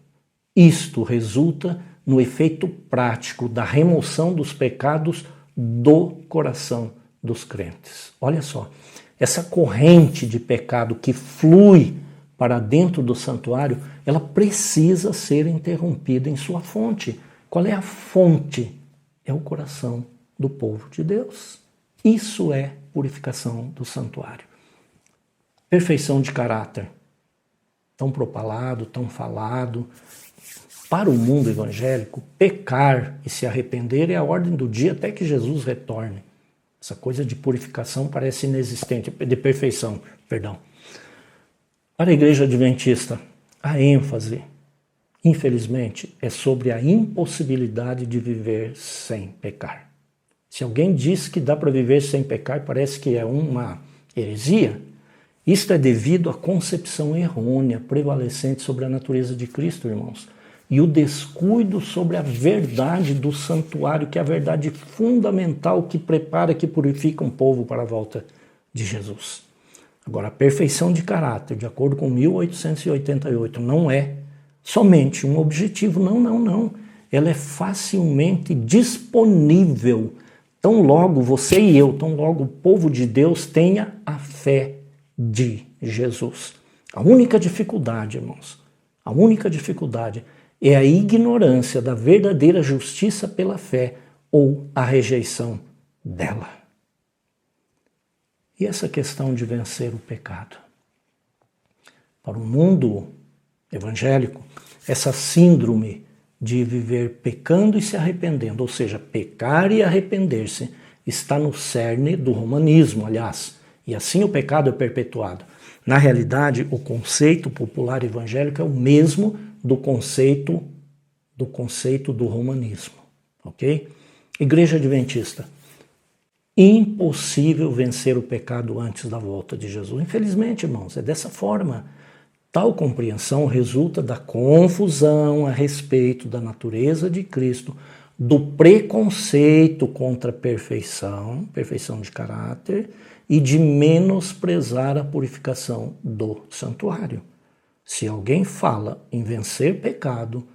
Isto resulta no efeito prático da remoção dos pecados do coração dos crentes. Olha só, essa corrente de pecado que flui para dentro do santuário, ela precisa ser interrompida em sua fonte. Qual é a fonte? É o coração do povo de Deus. Isso é purificação do santuário. Perfeição de caráter. Tão propalado, tão falado. Para o mundo evangélico, pecar e se arrepender é a ordem do dia até que Jesus retorne. Essa coisa de purificação parece inexistente, de perfeição, perdão. Para a igreja adventista, a ênfase, infelizmente, é sobre a impossibilidade de viver sem pecar. Se alguém diz que dá para viver sem pecar, parece que é uma heresia. Isto é devido à concepção errônea prevalecente sobre a natureza de Cristo, irmãos, e o descuido sobre a verdade do santuário, que é a verdade fundamental que prepara, que purifica um povo para a volta de Jesus. Agora, a perfeição de caráter, de acordo com 1888, não é somente um objetivo, não. Ela é facilmente disponível, tão logo você e eu, tão logo o povo de Deus tenha a fé de Jesus. A única dificuldade, irmãos, a única dificuldade é a ignorância da verdadeira justiça pela fé ou a rejeição dela. E essa questão de vencer o pecado? Para o mundo evangélico, essa síndrome de viver pecando e se arrependendo, ou seja, pecar e arrepender-se, está no cerne do romanismo, aliás, e assim o pecado é perpetuado. Na realidade, o conceito popular evangélico é o mesmo do conceito do romanismo, ok? Igreja Adventista. Impossível vencer o pecado antes da volta de Jesus. Infelizmente, irmãos, é dessa forma. Tal compreensão resulta da confusão a respeito da natureza de Cristo, do preconceito contra a perfeição de caráter e de menosprezar a purificação do santuário. Se alguém fala em vencer pecado,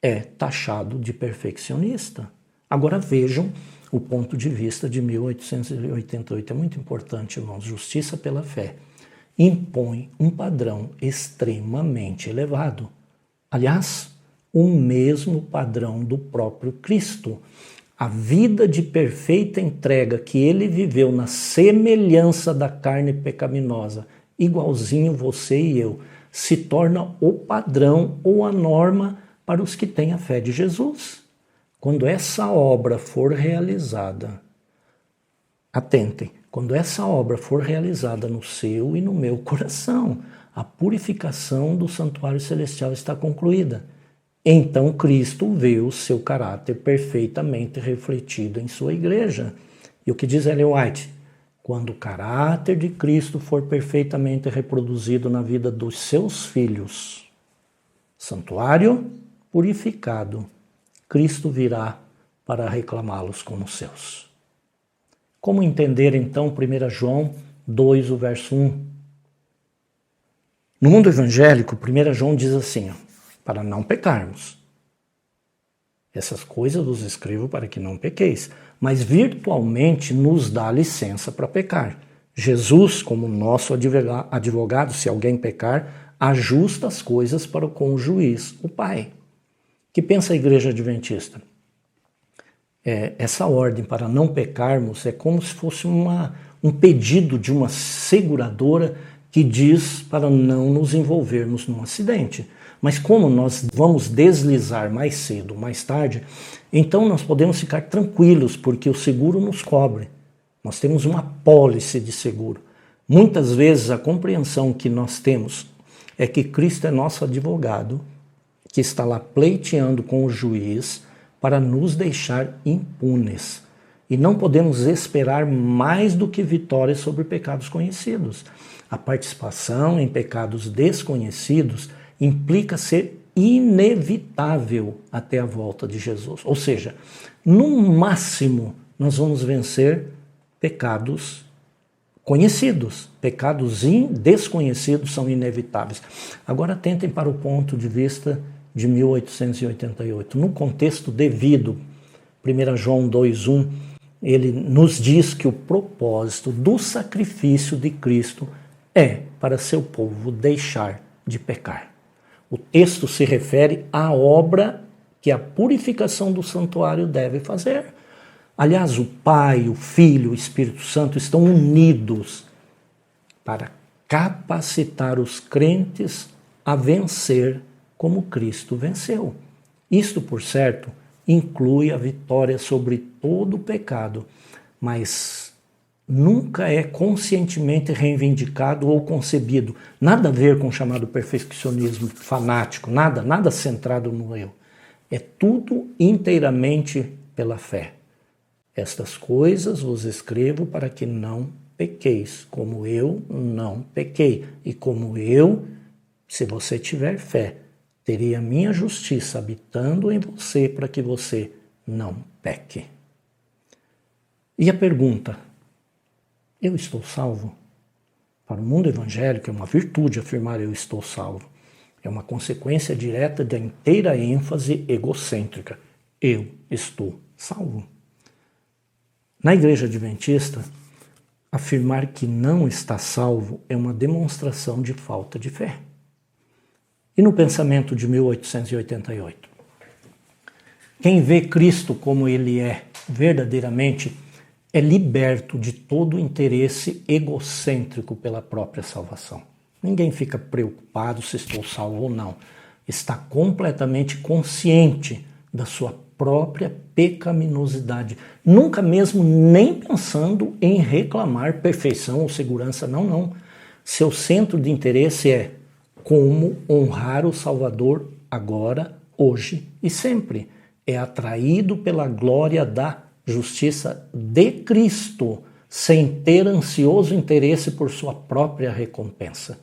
é taxado de perfeccionista. Agora vejam o ponto de vista de 1888. É muito importante, irmãos. Justiça pela fé impõe um padrão extremamente elevado. Aliás, o mesmo padrão do próprio Cristo. A vida de perfeita entrega que ele viveu na semelhança da carne pecaminosa, igualzinho você e eu, se torna o padrão ou a norma para os que têm a fé de Jesus. Quando essa obra for realizada, atentem, quando essa obra for realizada no seu e no meu coração, a purificação do santuário celestial está concluída. Então Cristo vê o seu caráter perfeitamente refletido em sua igreja. E o que diz Ellen White? Quando o caráter de Cristo for perfeitamente reproduzido na vida dos seus filhos, santuário purificado, Cristo virá para reclamá-los como seus. Como entender então 1 João 2, o verso 1? No mundo evangélico, 1 João diz assim, para não pecarmos. Essas coisas vos escrevo para que não pequeis, mas virtualmente nos dá licença para pecar. Jesus, como nosso advogado, se alguém pecar, ajusta as coisas para com o juiz, o Pai. Que pensa a igreja adventista? Essa ordem para não pecarmos é como se fosse um pedido de uma seguradora que diz para não nos envolvermos num acidente. Mas como nós vamos deslizar mais cedo ou mais tarde, então nós podemos ficar tranquilos, porque o seguro nos cobre. Nós temos uma apólice de seguro. Muitas vezes a compreensão que nós temos é que Cristo é nosso advogado, que está lá pleiteando com o juiz para nos deixar impunes. E não podemos esperar mais do que vitórias sobre pecados conhecidos. A participação em pecados desconhecidos implica ser inevitável até a volta de Jesus. Ou seja, no máximo, nós vamos vencer pecados conhecidos. Pecados desconhecidos são inevitáveis. Agora atentem para o ponto de vista de 1888. No contexto devido, 1 João 2,1, ele nos diz que o propósito do sacrifício de Cristo é para seu povo deixar de pecar. O texto se refere à obra que a purificação do santuário deve fazer. Aliás, o Pai, o Filho, o Espírito Santo estão unidos para capacitar os crentes a vencer como Cristo venceu. Isto, por certo, inclui a vitória sobre todo o pecado, mas nunca é conscientemente reivindicado ou concebido. Nada a ver com o chamado perfeccionismo fanático, nada centrado no eu. É tudo inteiramente pela fé. Estas coisas vos escrevo para que não pequeis, como eu não pequei. E como eu, se você tiver fé, teria a minha justiça habitando em você para que você não peque. E a pergunta, eu estou salvo? Para o mundo evangélico é uma virtude afirmar eu estou salvo. É uma consequência direta da inteira ênfase egocêntrica. Eu estou salvo. Na Igreja Adventista, afirmar que não está salvo é uma demonstração de falta de fé. E no pensamento de 1888? Quem vê Cristo como ele é verdadeiramente é liberto de todo interesse egocêntrico pela própria salvação. Ninguém fica preocupado se estou salvo ou não. Está completamente consciente da sua própria pecaminosidade. Nunca mesmo nem pensando em reclamar perfeição ou segurança. Não. Seu centro de interesse é como honrar o Salvador agora, hoje e sempre. É atraído pela glória da justiça de Cristo, sem ter ansioso interesse por sua própria recompensa.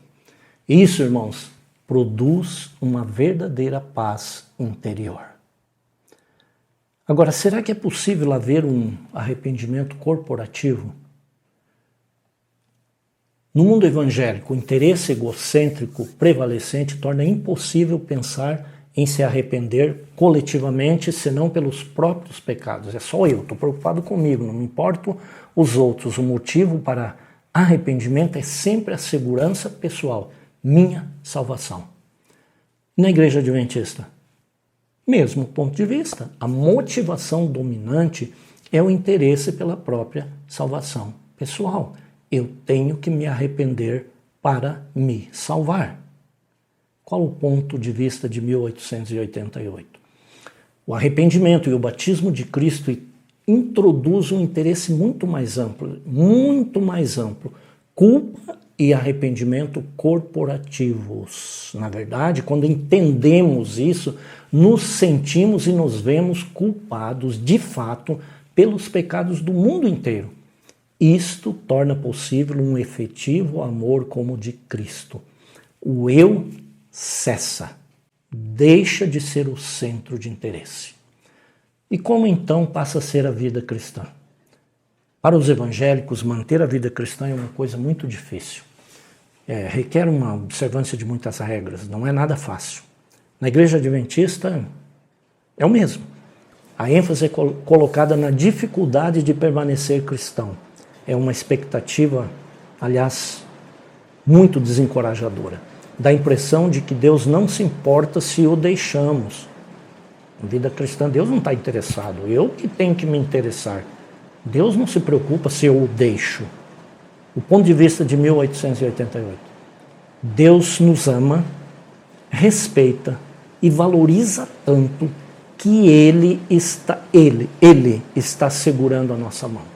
Isso, irmãos, produz uma verdadeira paz interior. Agora, será que é possível haver um arrependimento corporativo? No mundo evangélico, o interesse egocêntrico prevalecente torna impossível pensar em se arrepender coletivamente, senão pelos próprios pecados. É só eu, estou preocupado comigo, não me importo os outros. O motivo para arrependimento é sempre a segurança pessoal, minha salvação. Na Igreja Adventista, mesmo ponto de vista, a motivação dominante é o interesse pela própria salvação pessoal. Eu tenho que me arrepender para me salvar. Qual o ponto de vista de 1888? O arrependimento e o batismo de Cristo introduz um interesse muito mais amplo. Culpa e arrependimento corporativos. Na verdade, quando entendemos isso, nos sentimos e nos vemos culpados, de fato, pelos pecados do mundo inteiro. Isto torna possível um efetivo amor como o de Cristo. O eu cessa, deixa de ser o centro de interesse. E como então passa a ser a vida cristã? Para os evangélicos, manter a vida cristã é uma coisa muito difícil. Requer uma observância de muitas regras, não é nada fácil. Na Igreja Adventista é o mesmo. A ênfase é colocada na dificuldade de permanecer cristão. É uma expectativa, aliás, muito desencorajadora. Dá a impressão de que Deus não se importa se o deixamos. Na vida cristã, Deus não está interessado. Eu que tenho que me interessar. Deus não se preocupa se eu o deixo. O ponto de vista de 1888. Deus nos ama, respeita e valoriza tanto que Ele está segurando a nossa mão.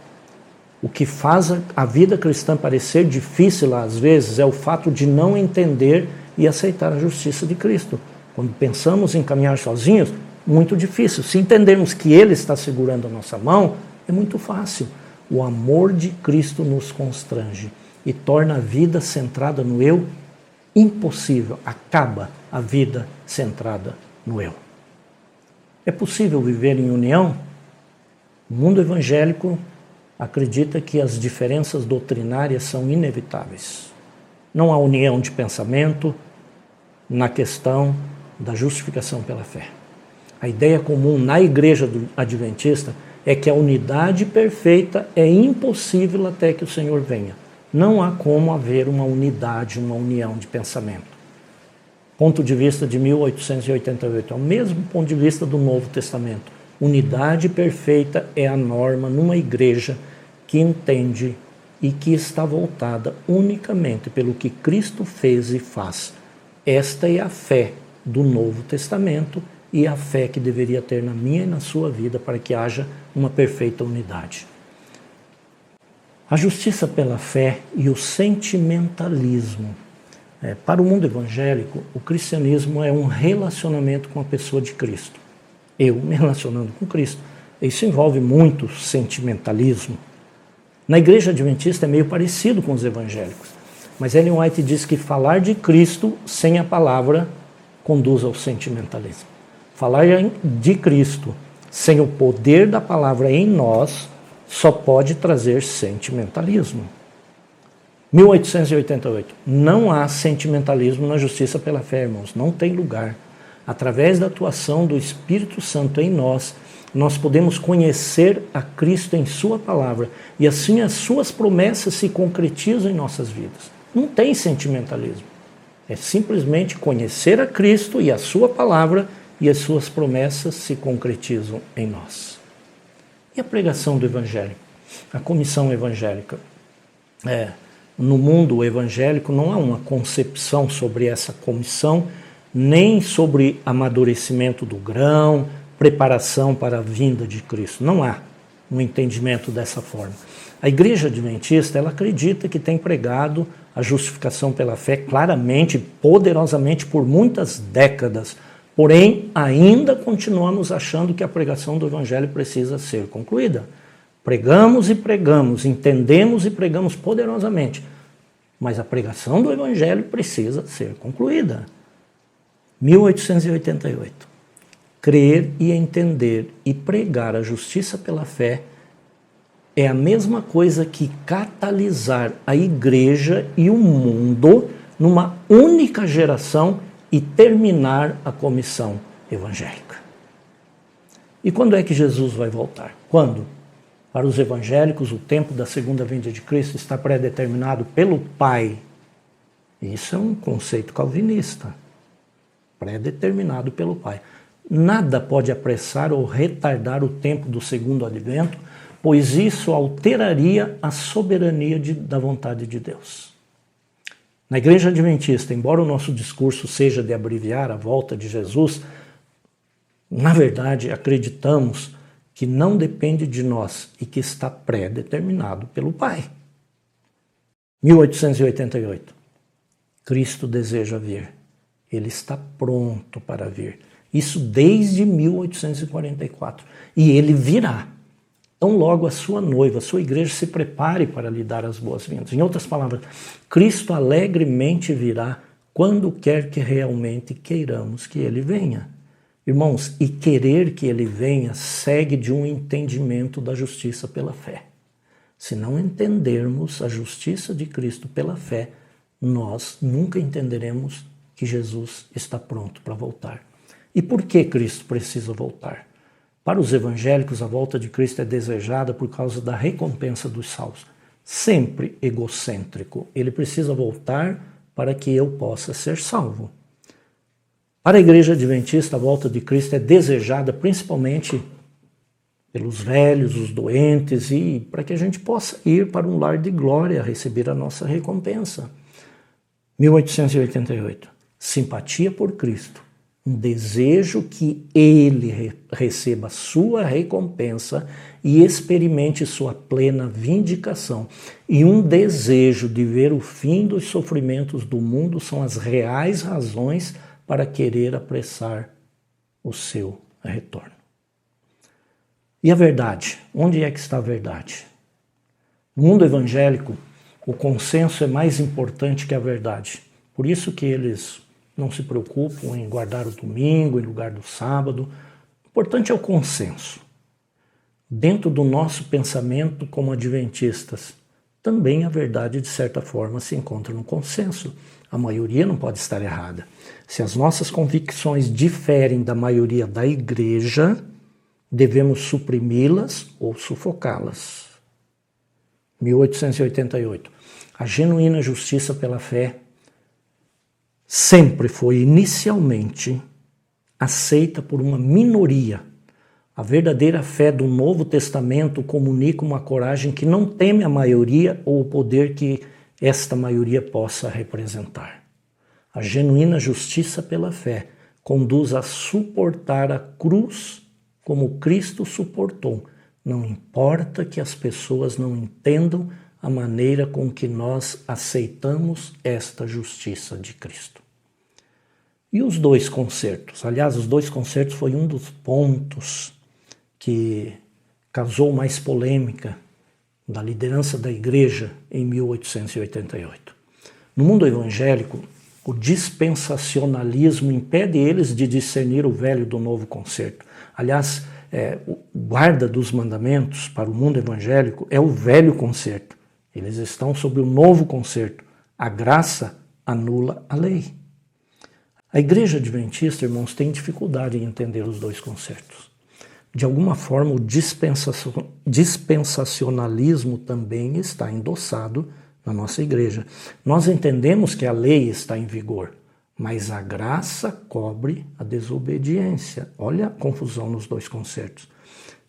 O que faz a vida cristã parecer difícil às vezes é o fato de não entender e aceitar a justiça de Cristo. Quando pensamos em caminhar sozinhos, muito difícil. Se entendermos que Ele está segurando a nossa mão, é muito fácil. O amor de Cristo nos constrange e torna a vida centrada no eu impossível. Acaba a vida centrada no eu. É possível viver em união? O mundo evangélico acredita que as diferenças doutrinárias são inevitáveis. Não há união de pensamento na questão da justificação pela fé. A ideia comum na igreja adventista é que a unidade perfeita é impossível até que o Senhor venha. Não há como haver uma unidade, uma união de pensamento. Ponto de vista de 1888, é o mesmo ponto de vista do Novo Testamento. Unidade perfeita é a norma numa igreja que entende e que está voltada unicamente pelo que Cristo fez e faz. Esta é a fé do Novo Testamento e a fé que deveria ter na minha e na sua vida para que haja uma perfeita unidade. A justiça pela fé e o sentimentalismo. Para o mundo evangélico, o cristianismo é um relacionamento com a pessoa de Cristo. Eu me relacionando com Cristo. Isso envolve muito sentimentalismo. Na igreja adventista é meio parecido com os evangélicos. Mas Ellen White diz que falar de Cristo sem a palavra conduz ao sentimentalismo. Falar de Cristo sem o poder da palavra em nós só pode trazer sentimentalismo. 1888. Não há sentimentalismo na justiça pela fé, irmãos. Não tem lugar. Através da atuação do Espírito Santo em nós, nós podemos conhecer a Cristo em sua palavra e assim as suas promessas se concretizam em nossas vidas. Não tem sentimentalismo. É simplesmente conhecer a Cristo e a sua palavra e as suas promessas se concretizam em nós. E a pregação do Evangelho? A comissão evangélica. No mundo evangélico não há uma concepção sobre essa comissão, nem sobre amadurecimento do grão, preparação para a vinda de Cristo. Não há um entendimento dessa forma. A igreja adventista, ela acredita que tem pregado a justificação pela fé claramente, poderosamente por muitas décadas. Porém, ainda continuamos achando que a pregação do Evangelho precisa ser concluída. Pregamos e pregamos, entendemos e pregamos poderosamente, mas a pregação do Evangelho precisa ser concluída. 1888. Crer e entender e pregar a justiça pela fé é a mesma coisa que catalisar a igreja e o mundo numa única geração e terminar a comissão evangélica. E quando é que Jesus vai voltar? Quando? Para os evangélicos, o tempo da segunda vinda de Cristo está pré-determinado pelo Pai. Isso é um conceito calvinista. Pré-determinado pelo Pai. Nada pode apressar ou retardar o tempo do segundo advento, pois isso alteraria a soberania da vontade de Deus. Na igreja adventista, embora o nosso discurso seja de abreviar a volta de Jesus, na verdade acreditamos que não depende de nós e que está pré-determinado pelo Pai. 1888. Cristo deseja vir. Ele está pronto para vir. Isso desde 1844. E ele virá. Então logo a sua noiva, a sua igreja se prepare para lhe dar as boas-vindas. Em outras palavras, Cristo alegremente virá quando quer que realmente queiramos que ele venha. Irmãos, e querer que ele venha segue de um entendimento da justiça pela fé. Se não entendermos a justiça de Cristo pela fé, nós nunca entenderemos que Jesus está pronto para voltar. E por que Cristo precisa voltar? Para os evangélicos, a volta de Cristo é desejada por causa da recompensa dos salvos. Sempre egocêntrico. Ele precisa voltar para que eu possa ser salvo. Para a igreja adventista, a volta de Cristo é desejada principalmente pelos velhos, os doentes, e para que a gente possa ir para um lar de glória, receber a nossa recompensa. 1888. Simpatia por Cristo. Um desejo que ele receba sua recompensa e experimente sua plena vindicação. E um desejo de ver o fim dos sofrimentos do mundo são as reais razões para querer apressar o seu retorno. E a verdade? Onde é que está a verdade? No mundo evangélico, o consenso é mais importante que a verdade. Por isso que eles não se preocupam em guardar o domingo em lugar do sábado. O importante é o consenso. dentro do nosso pensamento como adventistas, também a verdade, de certa forma, se encontra no consenso. A maioria não pode estar errada. Se as nossas convicções diferem da maioria da igreja, devemos suprimi-las ou sufocá-las. 1888. A genuína justiça pela fé sempre foi inicialmente aceita por uma minoria. A verdadeira fé do Novo Testamento comunica uma coragem que não teme a maioria ou o poder que esta maioria possa representar. A genuína justiça pela fé conduz a suportar a cruz como Cristo suportou. Não importa que as pessoas não entendam a maneira com que nós aceitamos esta justiça de Cristo. E os dois concertos? Aliás, os dois concertos foi um dos pontos que causou mais polêmica da liderança da igreja em 1888. No mundo evangélico, o dispensacionalismo impede eles de discernir o velho do novo concerto. Aliás, o guarda dos mandamentos para o mundo evangélico é o velho concerto. Eles estão sob o novo concerto. A graça anula a lei. A igreja adventista, irmãos, tem dificuldade em entender os dois concertos. De alguma forma, o dispensacionalismo também está endossado na nossa igreja. Nós entendemos que a lei está em vigor, mas a graça cobre a desobediência. Olha a confusão nos dois concertos.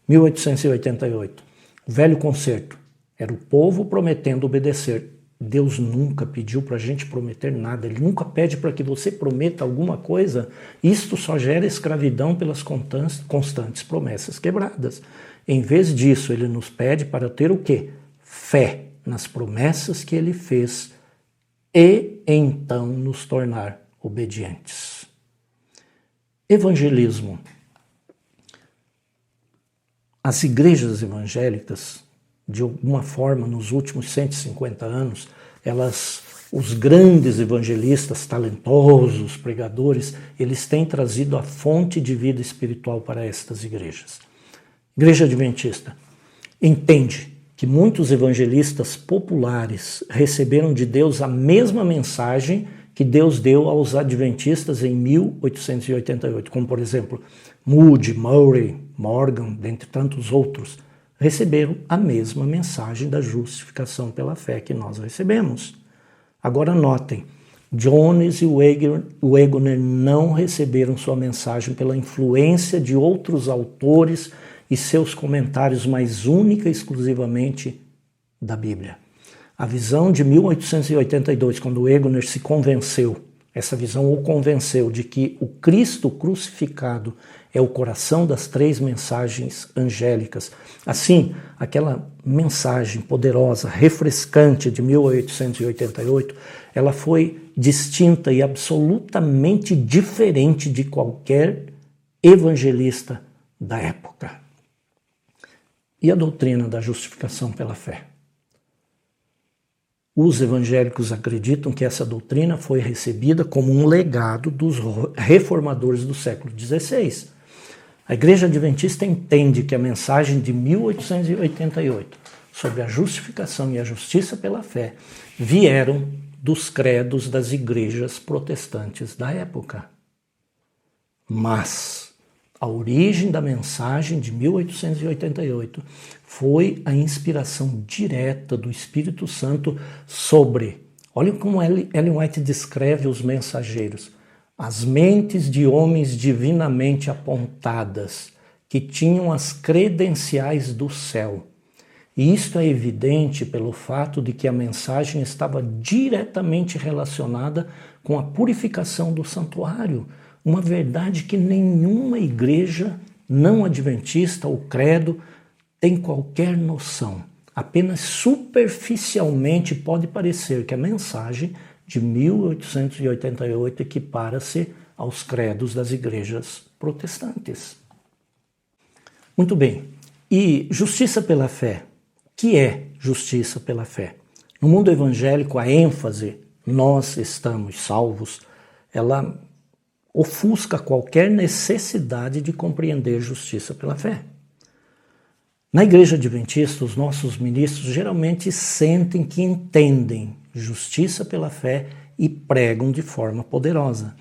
1888, o velho concerto era o povo prometendo obedecer. Deus nunca pediu para a gente prometer nada. Ele nunca pede para que você prometa alguma coisa. Isto só gera escravidão pelas constantes promessas quebradas. Em vez disso, ele nos pede para ter o quê? Fé nas promessas que ele fez e então nos tornar obedientes. Evangelismo. As igrejas evangélicas, de alguma forma, nos últimos 150 anos, os grandes evangelistas, talentosos, pregadores, eles têm trazido a fonte de vida espiritual para estas igrejas. Igreja Adventista entende que muitos evangelistas populares receberam de Deus a mesma mensagem que Deus deu aos adventistas em 1888, como, por exemplo, Moody, Murray, Morgan, dentre tantos outros, receberam a mesma mensagem da justificação pela fé que nós recebemos. Agora notem, Jones e Waggoner não receberam sua mensagem pela influência de outros autores e seus comentários, mas única e exclusivamente da Bíblia. A visão de 1882, quando Waggoner se convenceu, essa visão o convenceu de que o Cristo crucificado é o coração das três mensagens angélicas. Assim, aquela mensagem poderosa, refrescante de 1888, ela foi distinta e absolutamente diferente de qualquer evangelista da época. E a doutrina da justificação pela fé? Os evangélicos acreditam que essa doutrina foi recebida como um legado dos reformadores do século XVI. A Igreja Adventista entende que a mensagem de 1888 sobre a justificação e a justiça pela fé vieram dos credos das igrejas protestantes da época. Mas a origem da mensagem de 1888 foi a inspiração direta do Espírito Santo sobre, olha como Ellen White descreve os mensageiros, as mentes de homens divinamente apontadas, que tinham as credenciais do céu. E isto é evidente pelo fato de que a mensagem estava diretamente relacionada com a purificação do santuário, uma verdade que nenhuma igreja não adventista ou credo tem qualquer noção. Apenas superficialmente pode parecer que a mensagem de 1888 equipara-se aos credos das igrejas protestantes. Muito bem. E justiça pela fé? O que é justiça pela fé? No mundo evangélico, a ênfase, nós estamos salvos, ela ofusca qualquer necessidade de compreender justiça pela fé. Na Igreja Adventista, os nossos ministros geralmente sentem que entendem justiça pela fé e pregam de forma poderosa.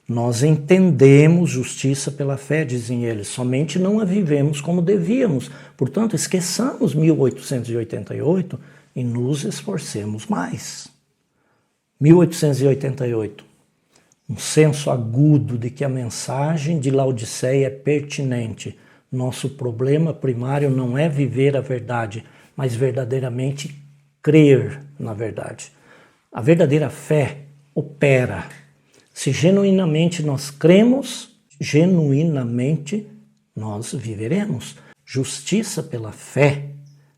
Nós entendemos justiça pela fé, dizem eles, somente não a vivemos como devíamos. Portanto, esqueçamos 1888 e nos esforcemos mais. 1888, um senso agudo de que a mensagem de Laodiceia é pertinente. Nosso problema primário não é viver a verdade, mas verdadeiramente crer na verdade. A verdadeira fé opera. Se genuinamente nós cremos, genuinamente nós viveremos. Justiça pela fé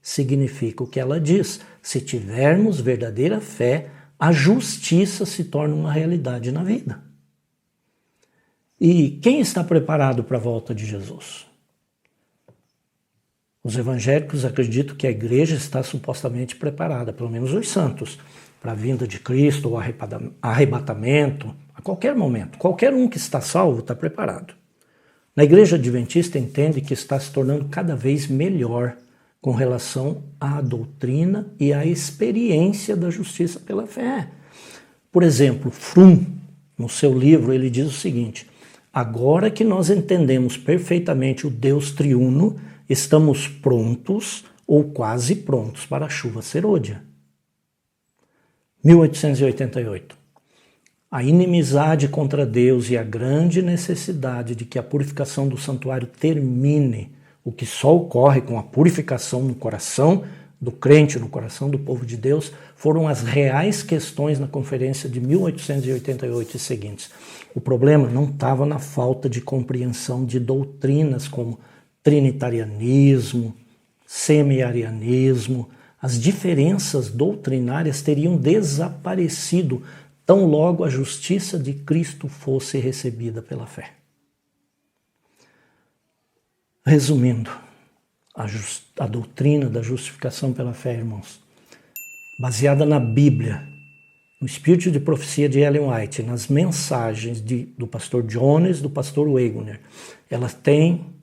significa o que ela diz. Se tivermos verdadeira fé, a justiça se torna uma realidade na vida. E quem está preparado para a volta de Jesus? Os evangélicos acreditam que a igreja está supostamente preparada, pelo menos os santos, para a vinda de Cristo ou arrebatamento, a qualquer momento. Qualquer um que está salvo está preparado. Na Igreja Adventista entende que está se tornando cada vez melhor com relação à doutrina e à experiência da justiça pela fé. Por exemplo, Frum, no seu livro, ele diz o seguinte: agora que nós entendemos perfeitamente o Deus triuno, estamos prontos ou quase prontos para a chuva serôdia. 1888. A inimizade contra Deus e a grande necessidade de que a purificação do santuário termine, o que só ocorre com a purificação no coração do crente, no coração do povo de Deus, foram as reais questões na conferência de 1888 e seguintes. O problema não estava na falta de compreensão de doutrinas como trinitarianismo, semi-arianismo. As diferenças doutrinárias teriam desaparecido tão logo a justiça de Cristo fosse recebida pela fé. Resumindo, a doutrina da justificação pela fé, irmãos, baseada na Bíblia, no espírito de profecia de Ellen White, nas mensagens do pastor Jones, do pastor Wagner, ela tem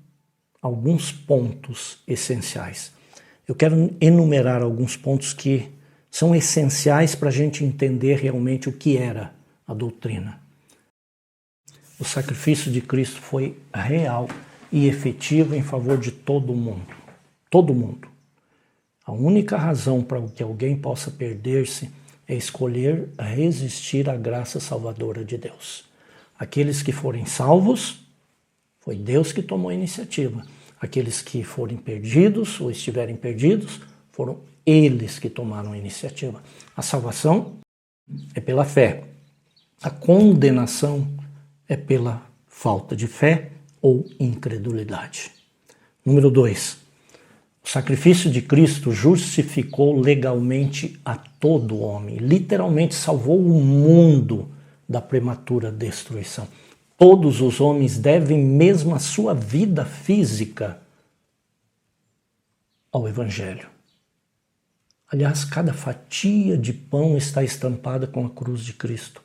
alguns pontos essenciais. Eu quero enumerar alguns pontos que são essenciais para a gente entender realmente o que era a doutrina. O sacrifício de Cristo foi real e efetivo em favor de todo mundo. Todo mundo. A única razão para que alguém possa perder-se é escolher resistir à graça salvadora de Deus. Aqueles que forem salvos, foi Deus que tomou a iniciativa. Aqueles que forem perdidos ou estiverem perdidos, foram eles que tomaram a iniciativa. A salvação é pela fé. A condenação é pela falta de fé ou incredulidade. Número 2. O sacrifício de Cristo justificou legalmente a todo homem. Literalmente salvou o mundo da prematura destruição. Todos os homens devem mesmo a sua vida física ao Evangelho. Aliás, cada fatia de pão está estampada com a cruz de Cristo.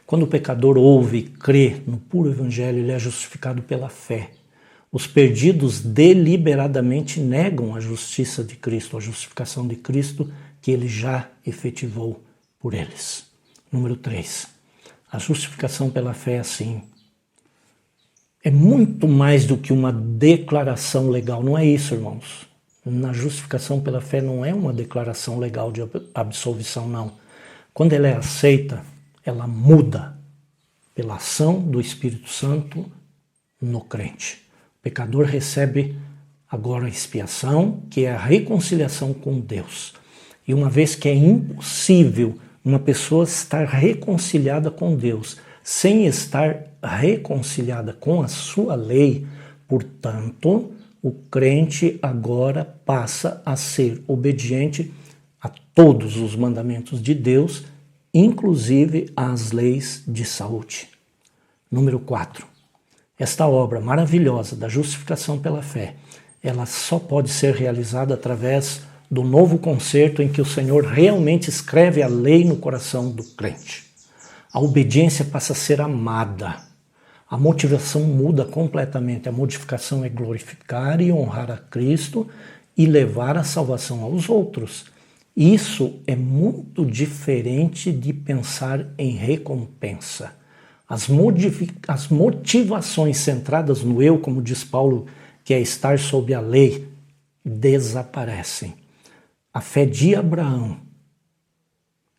Quando o pecador ouve e crê no puro Evangelho, ele é justificado pela fé. Os perdidos deliberadamente negam a justiça de Cristo, a justificação de Cristo que ele já efetivou por eles. Número 3. A justificação pela fé é assim. É muito mais do que uma declaração legal. Não é isso, irmãos. Na justificação pela fé não é uma declaração legal de absolvição, não. Quando ela é aceita, ela muda pela ação do Espírito Santo no crente. O pecador recebe agora a expiação, que é a reconciliação com Deus. E uma vez que é impossível uma pessoa estar reconciliada com Deus sem estar reconciliada com a sua lei, portanto, o crente agora passa a ser obediente a todos os mandamentos de Deus, inclusive às leis de saúde. Número 4. Esta obra maravilhosa da justificação pela fé, ela só pode ser realizada através do novo concerto em que o Senhor realmente escreve a lei no coração do crente. A obediência passa a ser amada. A motivação muda completamente. A modificação é glorificar e honrar a Cristo e levar a salvação aos outros. Isso é muito diferente de pensar em recompensa. As motivações centradas no eu, como diz Paulo, que é estar sob a lei, desaparecem. A fé de Abraão,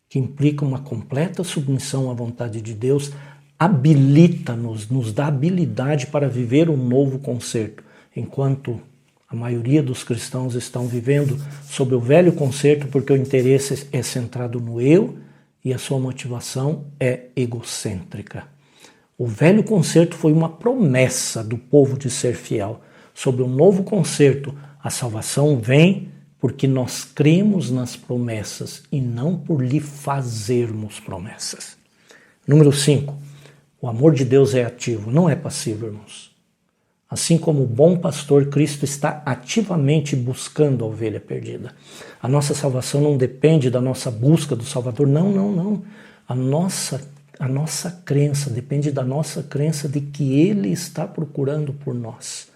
que implica uma completa submissão à vontade de Deus, habilita-nos, nos dá habilidade para viver um novo concerto, enquanto a maioria dos cristãos estão vivendo sob o velho concerto porque o interesse é centrado no eu e a sua motivação é egocêntrica. O velho concerto foi uma promessa do povo de ser fiel. Sob o novo concerto, a salvação vem porque nós cremos nas promessas e não por lhe fazermos promessas. Número 5. O amor de Deus é ativo, não é passivo, irmãos. Assim como o bom pastor, Cristo está ativamente buscando a ovelha perdida. A nossa salvação não depende da nossa busca do Salvador, não. A nossa crença depende da nossa crença de que Ele está procurando por nós.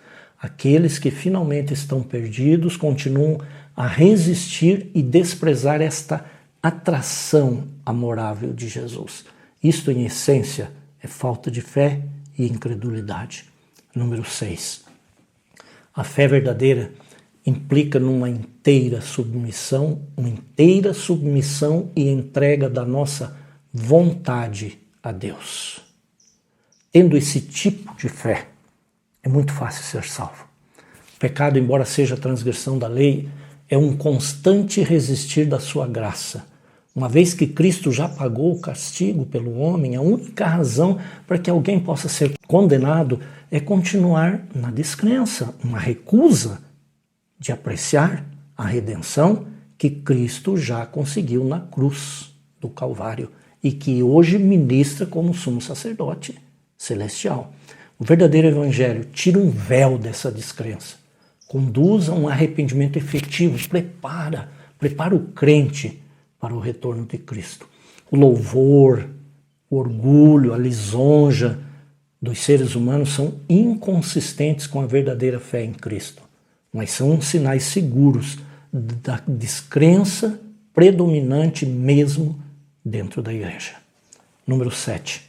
Aqueles que finalmente estão perdidos continuam a resistir e desprezar esta atração amorável de Jesus. Isto, em essência, é falta de fé e incredulidade. Número 6. A fé verdadeira implica numa inteira submissão e entrega da nossa vontade a Deus. Tendo esse tipo de fé, é muito fácil ser salvo. O pecado, embora seja a transgressão da lei, é um constante resistir da sua graça. Uma vez que Cristo já pagou o castigo pelo homem, a única razão para que alguém possa ser condenado é continuar na descrença, uma recusa de apreciar a redenção que Cristo já conseguiu na cruz do Calvário e que hoje ministra como sumo sacerdote celestial. O verdadeiro evangelho tira um véu dessa descrença, conduz a um arrependimento efetivo, prepara o crente para o retorno de Cristo. O louvor, o orgulho, a lisonja dos seres humanos são inconsistentes com a verdadeira fé em Cristo, mas são sinais seguros da descrença predominante mesmo dentro da igreja. Número 7.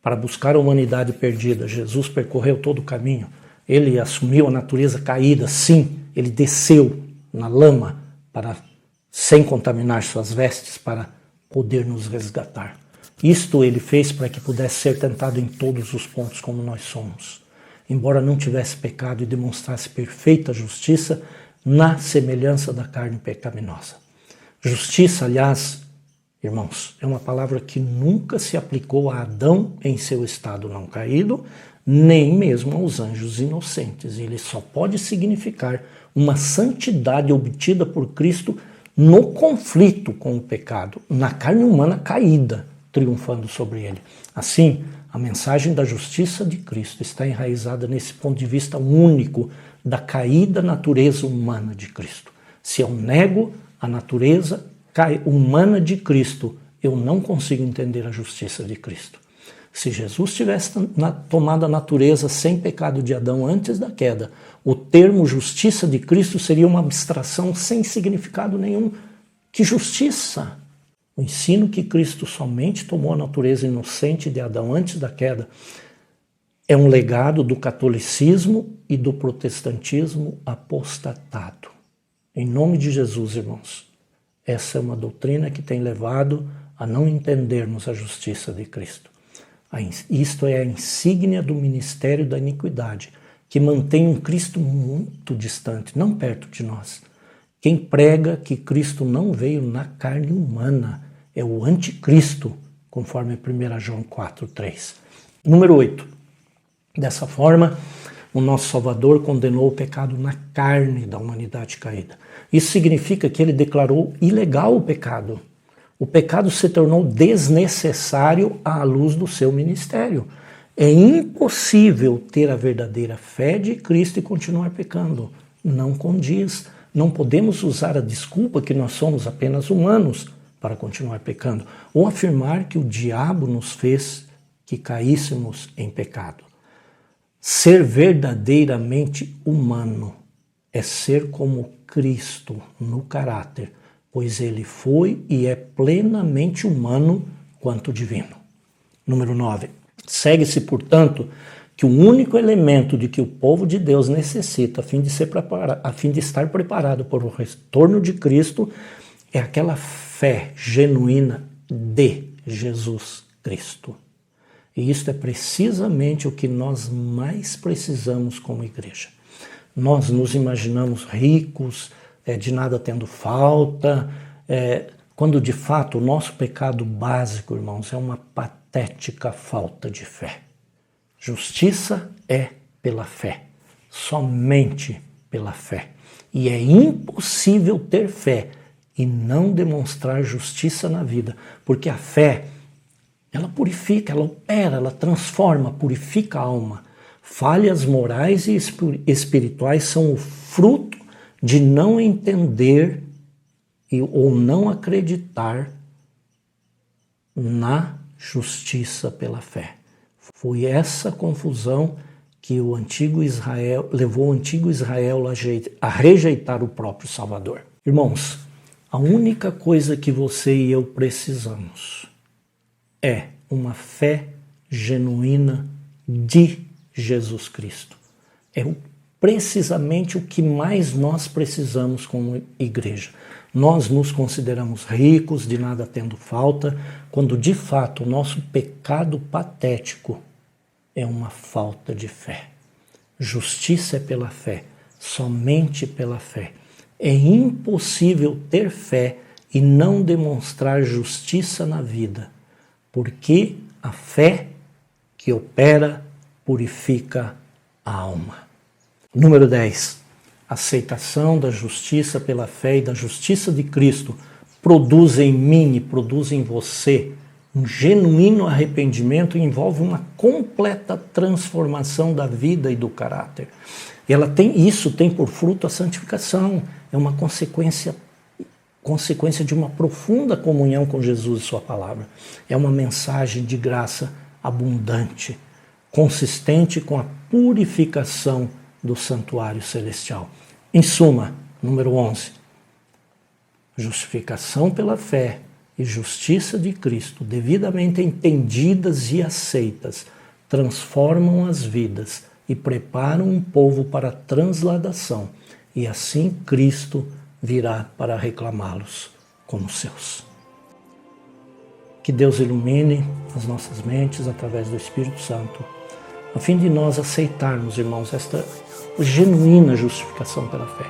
Para buscar a humanidade perdida, Jesus percorreu todo o caminho. Ele assumiu a natureza caída, sim, ele desceu na lama sem contaminar suas vestes, para poder nos resgatar. Isto ele fez para que pudesse ser tentado em todos os pontos como nós somos. Embora não tivesse pecado e demonstrasse perfeita justiça na semelhança da carne pecaminosa. Justiça, aliás, irmãos, é uma palavra que nunca se aplicou a Adão em seu estado não caído, nem mesmo aos anjos inocentes. Ele só pode significar uma santidade obtida por Cristo no conflito com o pecado, na carne humana caída, triunfando sobre ele. Assim, a mensagem da justiça de Cristo está enraizada nesse ponto de vista único da caída natureza humana de Cristo. Se eu nego a natureza humana de Cristo, eu não consigo entender a justiça de Cristo. Se Jesus tivesse tomado a natureza sem pecado de Adão antes da queda, o termo justiça de Cristo seria uma abstração sem significado nenhum. Que justiça! O ensino que Cristo somente tomou a natureza inocente de Adão antes da queda é um legado do catolicismo e do protestantismo apostatado. Em nome de Jesus, irmãos, essa é uma doutrina que tem levado a não entendermos a justiça de Cristo. Isto é a insígnia do ministério da iniquidade, que mantém um Cristo muito distante, não perto de nós. Quem prega que Cristo não veio na carne humana é o anticristo, conforme 1 João 4:3. Número 8. Dessa forma, o nosso Salvador condenou o pecado na carne da humanidade caída. Isso significa que ele declarou ilegal o pecado. O pecado se tornou desnecessário à luz do seu ministério. É impossível ter a verdadeira fé de Cristo e continuar pecando. Não condiz. Não podemos usar a desculpa que nós somos apenas humanos para continuar pecando, ou afirmar que o diabo nos fez que caíssemos em pecado. Ser verdadeiramente humano é ser como Cristo no caráter, pois ele foi e é plenamente humano quanto divino. Número 9. Segue-se, portanto, que o único elemento de que o povo de Deus necessita a fim de estar preparado para o retorno de Cristo é aquela fé genuína de Jesus Cristo. E isso é precisamente o que nós mais precisamos como igreja. Nós nos imaginamos ricos, de nada tendo falta, quando de fato o nosso pecado básico, irmãos, é uma patética falta de fé. Justiça é pela fé, somente pela fé. E é impossível ter fé e não demonstrar justiça na vida, porque a fé, ela purifica, ela opera, ela transforma, purifica a alma. Falhas morais e espirituais são o fruto de não entender ou não acreditar na justiça pela fé. Foi essa confusão que levou o antigo Israel a rejeitar o próprio Salvador. Irmãos, a única coisa que você e eu precisamos é uma fé genuína de Jesus Cristo. É precisamente o que mais nós precisamos como igreja. Nós nos consideramos ricos, de nada tendo falta, quando de fato o nosso pecado patético é uma falta de fé. Justiça é pela fé, somente pela fé. É impossível ter fé e não demonstrar justiça na vida, porque a fé que opera purifica a alma. Número 10. Aceitação da justiça pela fé e da justiça de Cristo produz em mim e produz em você um genuíno arrependimento e envolve uma completa transformação da vida e do caráter. Isso tem por fruto a santificação, é uma consequência de uma profunda comunhão com Jesus e sua palavra. É uma mensagem de graça abundante, consistente com a purificação do santuário celestial. Em suma, número 11, justificação pela fé e justiça de Cristo, devidamente entendidas e aceitas, transformam as vidas e preparam um povo para a transladação, e assim Cristo virá para reclamá-los como seus. Que Deus ilumine as nossas mentes através do Espírito Santo, a fim de nós aceitarmos, irmãos, esta genuína justificação pela fé,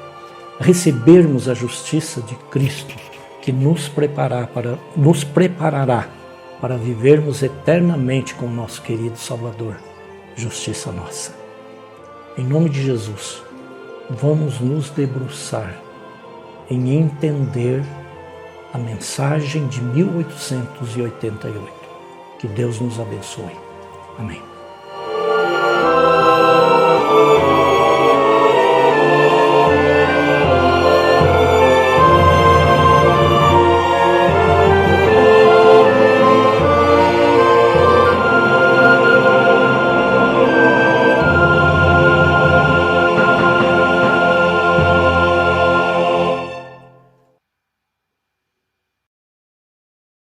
recebermos a justiça de Cristo, que nos preparará para vivermos eternamente com o nosso querido Salvador, justiça nossa. Em nome de Jesus, vamos nos debruçar em entender a mensagem de 1888. Que Deus nos abençoe. Amém.